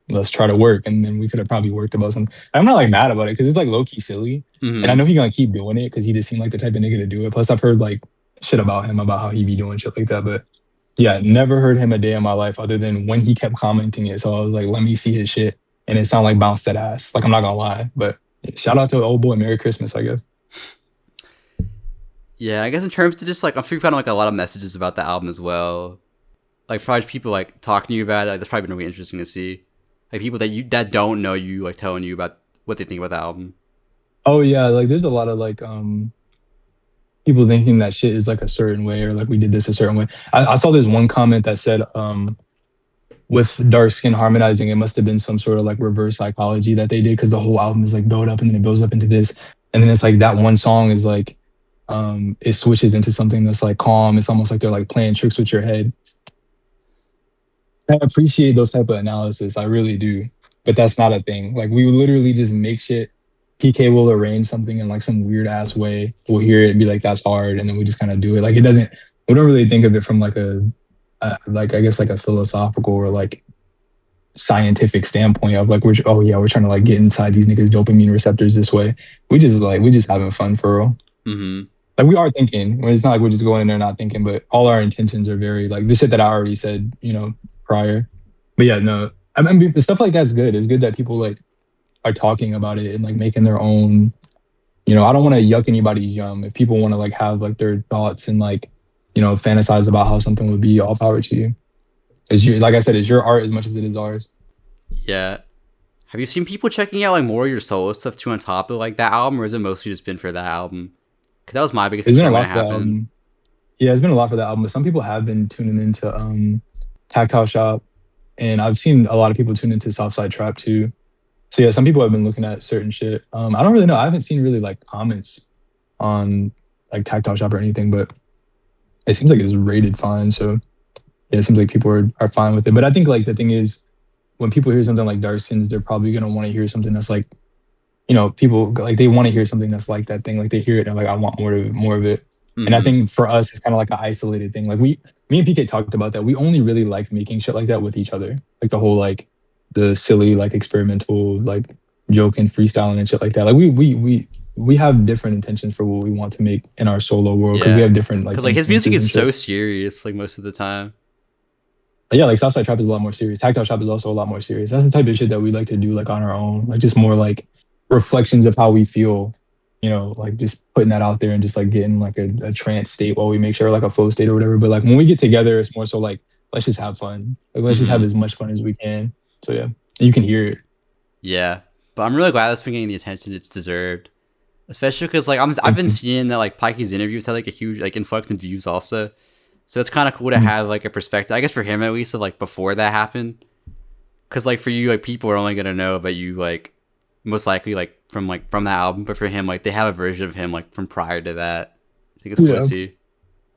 let's try to work, and then we could have probably worked about something. I'm not like mad about it because it's like low key silly, and I know he's gonna keep doing it because he just seemed like the type of nigga to do it. Plus, I've heard like shit about him about how he be doing shit like that, but yeah, never heard him a day in my life other than when he kept commenting it. So I was like, let me see his shit, and it sounded like bounce that ass. Like I'm not gonna lie, but yeah, shout out to old boy, Merry Christmas, I guess. Yeah, I guess in terms of just like I'm sure you've gotten like a lot of messages about the album as well. Like probably people like talking to you about it. Like, that's probably been really interesting to see. Like people that don't know you like telling you about what they think about the album. Oh yeah, like there's a lot of like people thinking that shit is like a certain way or like we did this a certain way. I saw this one comment that said with dark skin harmonizing, it must have been some sort of like reverse psychology that they did because the whole album is like built up and then it builds up into this, and then it's like that one song is like it switches into something that's like calm. It's almost like they're like playing tricks with your head. I appreciate those type of analysis. I really do. But that's not a thing. Like we literally just make shit. PK will arrange something in like some weird ass way. We'll hear it and be like, that's hard. And then we just kind of do it. Like we don't really think of it from like like I guess like a philosophical or like scientific standpoint of like, we're trying to like get inside these niggas' dopamine receptors this way. We just having fun for real. Like we are thinking. It's not like we're just going in there not thinking, but all our intentions are very like the shit that I already said, you know, prior. But yeah, no, I mean stuff like that's good. It's good that people like are talking about it and like making their own, you know, I don't want to yuck anybody's yum. If people want to like have like their thoughts and like, you know, fantasize about how something would be, all power to you. It's your, like I said, it's your art as much as it is ours. Yeah. Have you seen people checking out like more of your solo stuff too on top of like that album, or has it mostly just been for that album? Because that was my biggest concern when it happened. Yeah, it's been a lot for that album, but some people have been tuning into Tactile Shop, and I've seen a lot of people tune into Southside Trap too. So yeah, some people have been looking at certain shit. I don't really know. I haven't seen really like comments on like Tactile Shop or anything, but it seems like it's rated fine. So yeah, it seems like people are fine with it. But I think like the thing is, when people hear something like Dark Skins, they're probably gonna want to hear something that's like, you know, people like they want to hear something that's like that thing. Like they hear it and like, I want more of it, more of it. Mm-hmm. And I think for us, it's kind of like an isolated thing. Like me and PK talked about that. We only really like making shit like that with each other. Like the whole like the silly like experimental like joking, freestyling and shit like that. Like we have different intentions for what we want to make in our solo world because we have different like. Because like his music is so serious like most of the time. Yeah, like Southside Trap is a lot more serious. Tactile Shop is also a lot more serious. That's the type of shit that we like to do like on our own. Like just more like reflections of how we feel, you know, like just putting that out there and just like getting like a trance state while we make sure like a flow state or whatever. But like when we get together, it's more so like, let's just have fun. Like let's just have as much fun as we can. So yeah, you can hear it. Yeah, but I'm really glad that's been getting the attention it's deserved. Especially because like I've been seeing that like Pikey's interviews had like a huge like influx in views also. So it's kind of cool to have like a perspective, I guess for him at least, of like before that happened. Because like for you, like people are only gonna know about you like most likely like from that album, but for him, like they have a version of him like from prior to that. I think it's cool to see.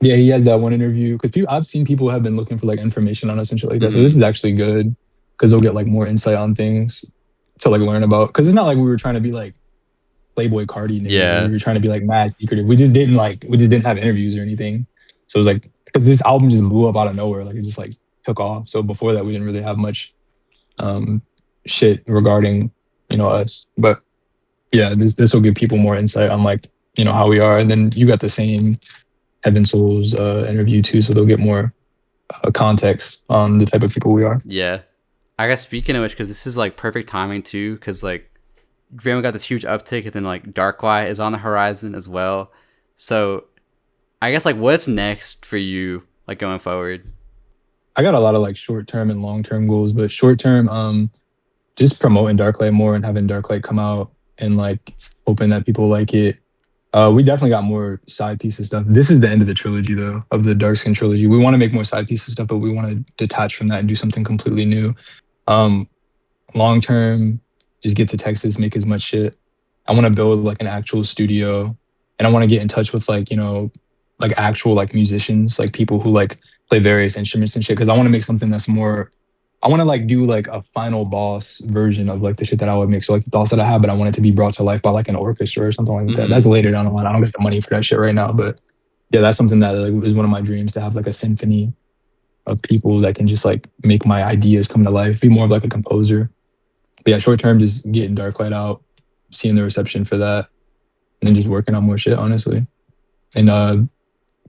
Yeah, he has that one interview because I've seen people have been looking for like information on us and shit like that. So this is actually good because they'll get like more insight on things to like learn about. Because it's not like we were trying to be like Playboy Cardi, nigga. Yeah, we were trying to be like mad secretive. We just didn't have interviews or anything. So it was like because this album just blew up out of nowhere, like it just like took off. So before that, we didn't really have much shit regarding, you know, us. But yeah, this will give people more insight on like, you know, how we are. And then you got the same heavensouls interview too, so they'll get more context on the type of people we are. Yeah, I guess speaking of which, because this is like perfect timing too, because like Graham got this huge uptick, and then like Darklight is on the horizon as well. So I guess like what's next for you like going forward? I got a lot of like short-term and long-term goals, but short-term, just promoting Darklight more and having Darklight come out and like hoping that people like it. We definitely got more side pieces stuff. This is the end of the trilogy though, of the Dark Skin trilogy. We want to make more side pieces stuff, but we want to detach from that and do something completely new. Long-term, just get to Texas, make as much shit. I want to build like an actual studio, and I want to get in touch with like, you know, like actual like musicians, like people who like play various instruments and shit. Cause I want to make something that's more, I want to like do like a final boss version of like the shit that I would make. So like the thoughts that I have, but I want it to be brought to life by like an orchestra or something like that. That's later down the line. I don't get the money for that shit right now, but yeah, that's something that like is one of my dreams, to have like a symphony of people that can just like make my ideas come to life, be more of like a composer. But yeah, short term, just getting Darklight out, seeing the reception for that, and then just working on more shit, honestly. And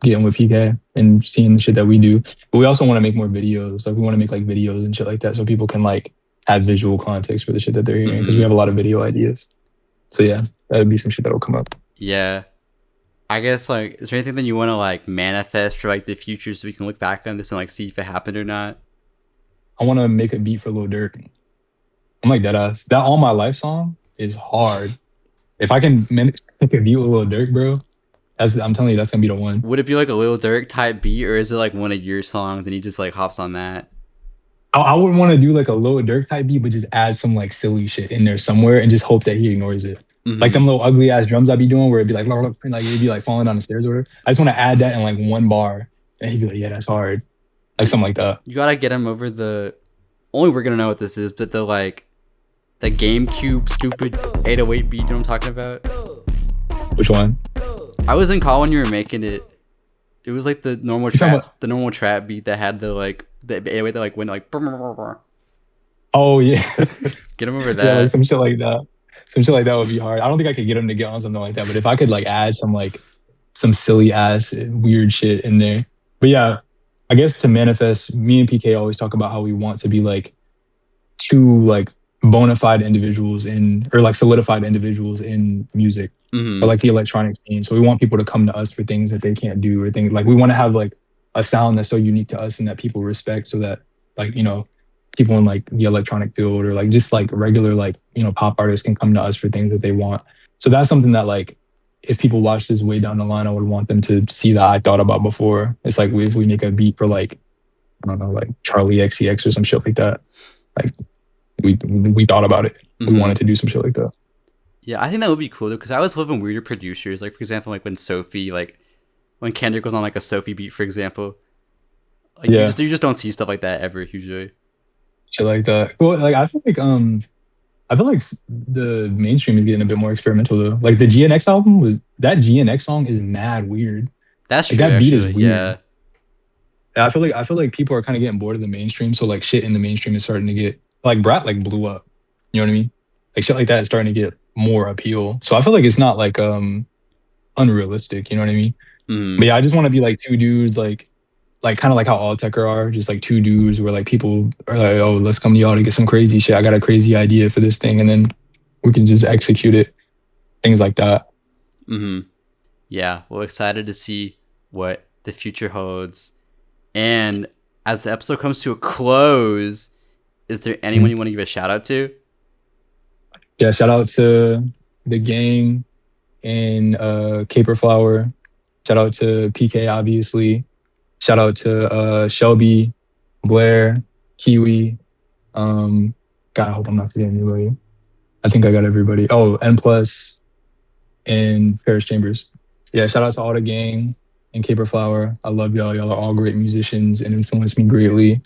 getting with PK and seeing the shit that we do. But we also want to make more videos. Like we want to make like videos and shit like that so people can like have visual context for the shit that they're hearing, because we have a lot of video ideas. So yeah, that would be some shit that'll come up. Yeah. I guess like, is there anything that you want to like manifest for like the future so we can look back on this and like see if it happened or not? I want to make a beat for Lil Durk. I'm like deadass. That All My Life song is hard. If I can make a beat with Lil Durk, bro, I'm telling you, that's gonna be the one. Would it be like a Lil Durk type beat, or is it like one of your songs and he just like hops on that? I would want to do like a Lil Durk type beat, but just add some like silly shit in there somewhere and just hope that he ignores it. Like them little ugly ass drums I be doing where it'd be like it'd be like falling down the stairs or whatever. I just want to add that in like one bar, and he'd be like, yeah, that's hard. Like something like that. You gotta get him over the, only we're gonna know what this is, but the like the GameCube stupid 808 beat, you know what I'm talking about? Which one? I was in call when you were making it. It was like the normal trap beat that had the like the 808 that like went like. Oh yeah. Get him over that. Yeah, like some shit like that. Some shit like that would be hard. I don't think I could get him to get on something like that, but if I could like add some silly ass weird shit in there. But yeah, I guess to manifest, me and PK always talk about how we want to be like two like bona fide individuals or like solidified individuals in music. or like the electronic scene. So we want people to come to us for things that they can't do, or things like we want to have like a sound that's so unique to us and that people respect, so that like, you know, people in like the electronic field or like just like regular like, you know, pop artists can come to us for things that they want. So that's something that like if people watch this way down the line, I would want them to see that I thought about before. It's like if we make a beat for like, I don't know, like Charlie XCX or some shit like that, like we thought about it. We wanted to do some shit like that. Yeah, I think that would be cool though, because I always love when weirder producers, like for example, like when Sophie, like when Kendrick was on like a Sophie beat, for example. Like you just don't see stuff like that ever usually. Shit like that. Well, like I feel like the mainstream is getting a bit more experimental though. Like the GNX album that GNX song is mad weird. That's like, true. That beat actually, is weird. Yeah. I feel like people are kind of getting bored of the mainstream, so like shit in the mainstream is starting to get like Brat like blew up. You know what I mean? Like shit like that is starting to get more appeal. So I feel like it's not like unrealistic. You know what I mean? But yeah, I just want to be like two dudes like kind of like how all Techer are, just like two dudes where like people are like, oh, let's come to y'all to get some crazy shit. I got a crazy idea for this thing, and then we can just execute it. Things like that. Yeah, well, excited to see what the future holds. And as the episode comes to a close, is there anyone you want to give a shout out to? Yeah, shout out to the gang in Caperflower. Shout out to PK, obviously. Shout out to Shelby, Blair, Kiwi. God, I hope I'm not forgetting anybody. I think I got everybody. Oh, N Plus and Paris Chambers. Yeah, shout out to all the gang in Caperflower. I love y'all. Y'all are all great musicians and influenced me greatly.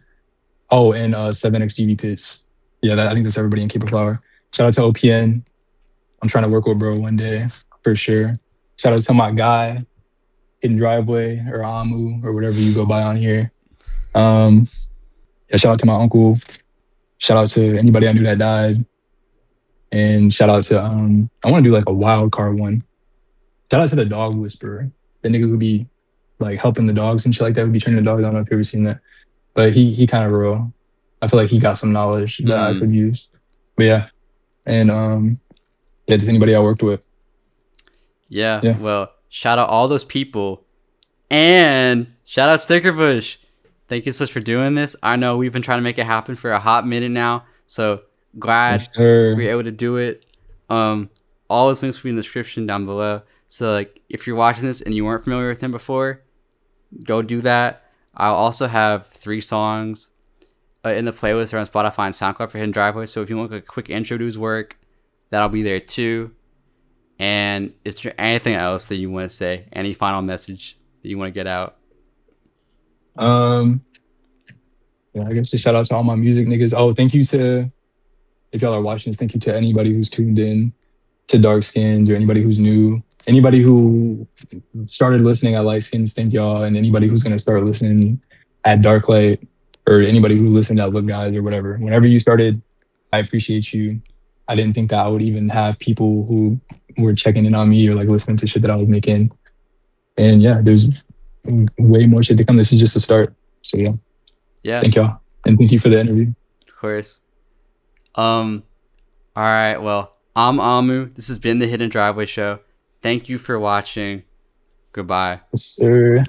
Oh, and 7XGV Pits. Yeah, I think that's everybody in Caperflower. Shout out to OPN. I'm trying to work with bro one day, for sure. Shout out to my guy, Hidden Driveway or AAMU or whatever you go by on here. Yeah, shout out to my uncle. Shout out to anybody I knew that died. And shout out to, I want to do like a wild card one. Shout out to the dog whisperer. The nigga who be like helping the dogs and shit like that, would be training the dogs. I don't know if you've ever seen that. But he kind of real. I feel like he got some knowledge that I could use. But yeah. And yeah, just anybody I worked with. Yeah. Well, shout out all those people. And shout out STICKERBUSH. Thank you so much for doing this. I know we've been trying to make it happen for a hot minute now. So glad we were able to do it. All those links will be in the description down below. So like if you're watching this and you weren't familiar with him before, go do that. I'll also have 3 songs in the playlist or on Spotify and SoundCloud for Hidden Driveway. So if you want like a quick intro to his work, that'll be there too. And is there anything else that you want to say? Any final message that you want to get out? Yeah, I guess just shout out to all my music niggas. Oh, thank you to, if y'all are watching this, thank you to anybody who's tuned in to Dark Skins or anybody who's new. Anybody who started listening at Light Skins, thank y'all. And anybody who's going to start listening at Darklight, or anybody who listened at Look Guys or whatever. Whenever you started, I appreciate you. I didn't think that I would even have people who were checking in on me or like listening to shit that I was making. And yeah, there's way more shit to come. This is just a start. So yeah. Thank y'all. And thank you for the interview. Of course. All right. Well, I'm Amu. This has been the Hidden Driveway Show. Thank you for watching. Goodbye. Yes, sir.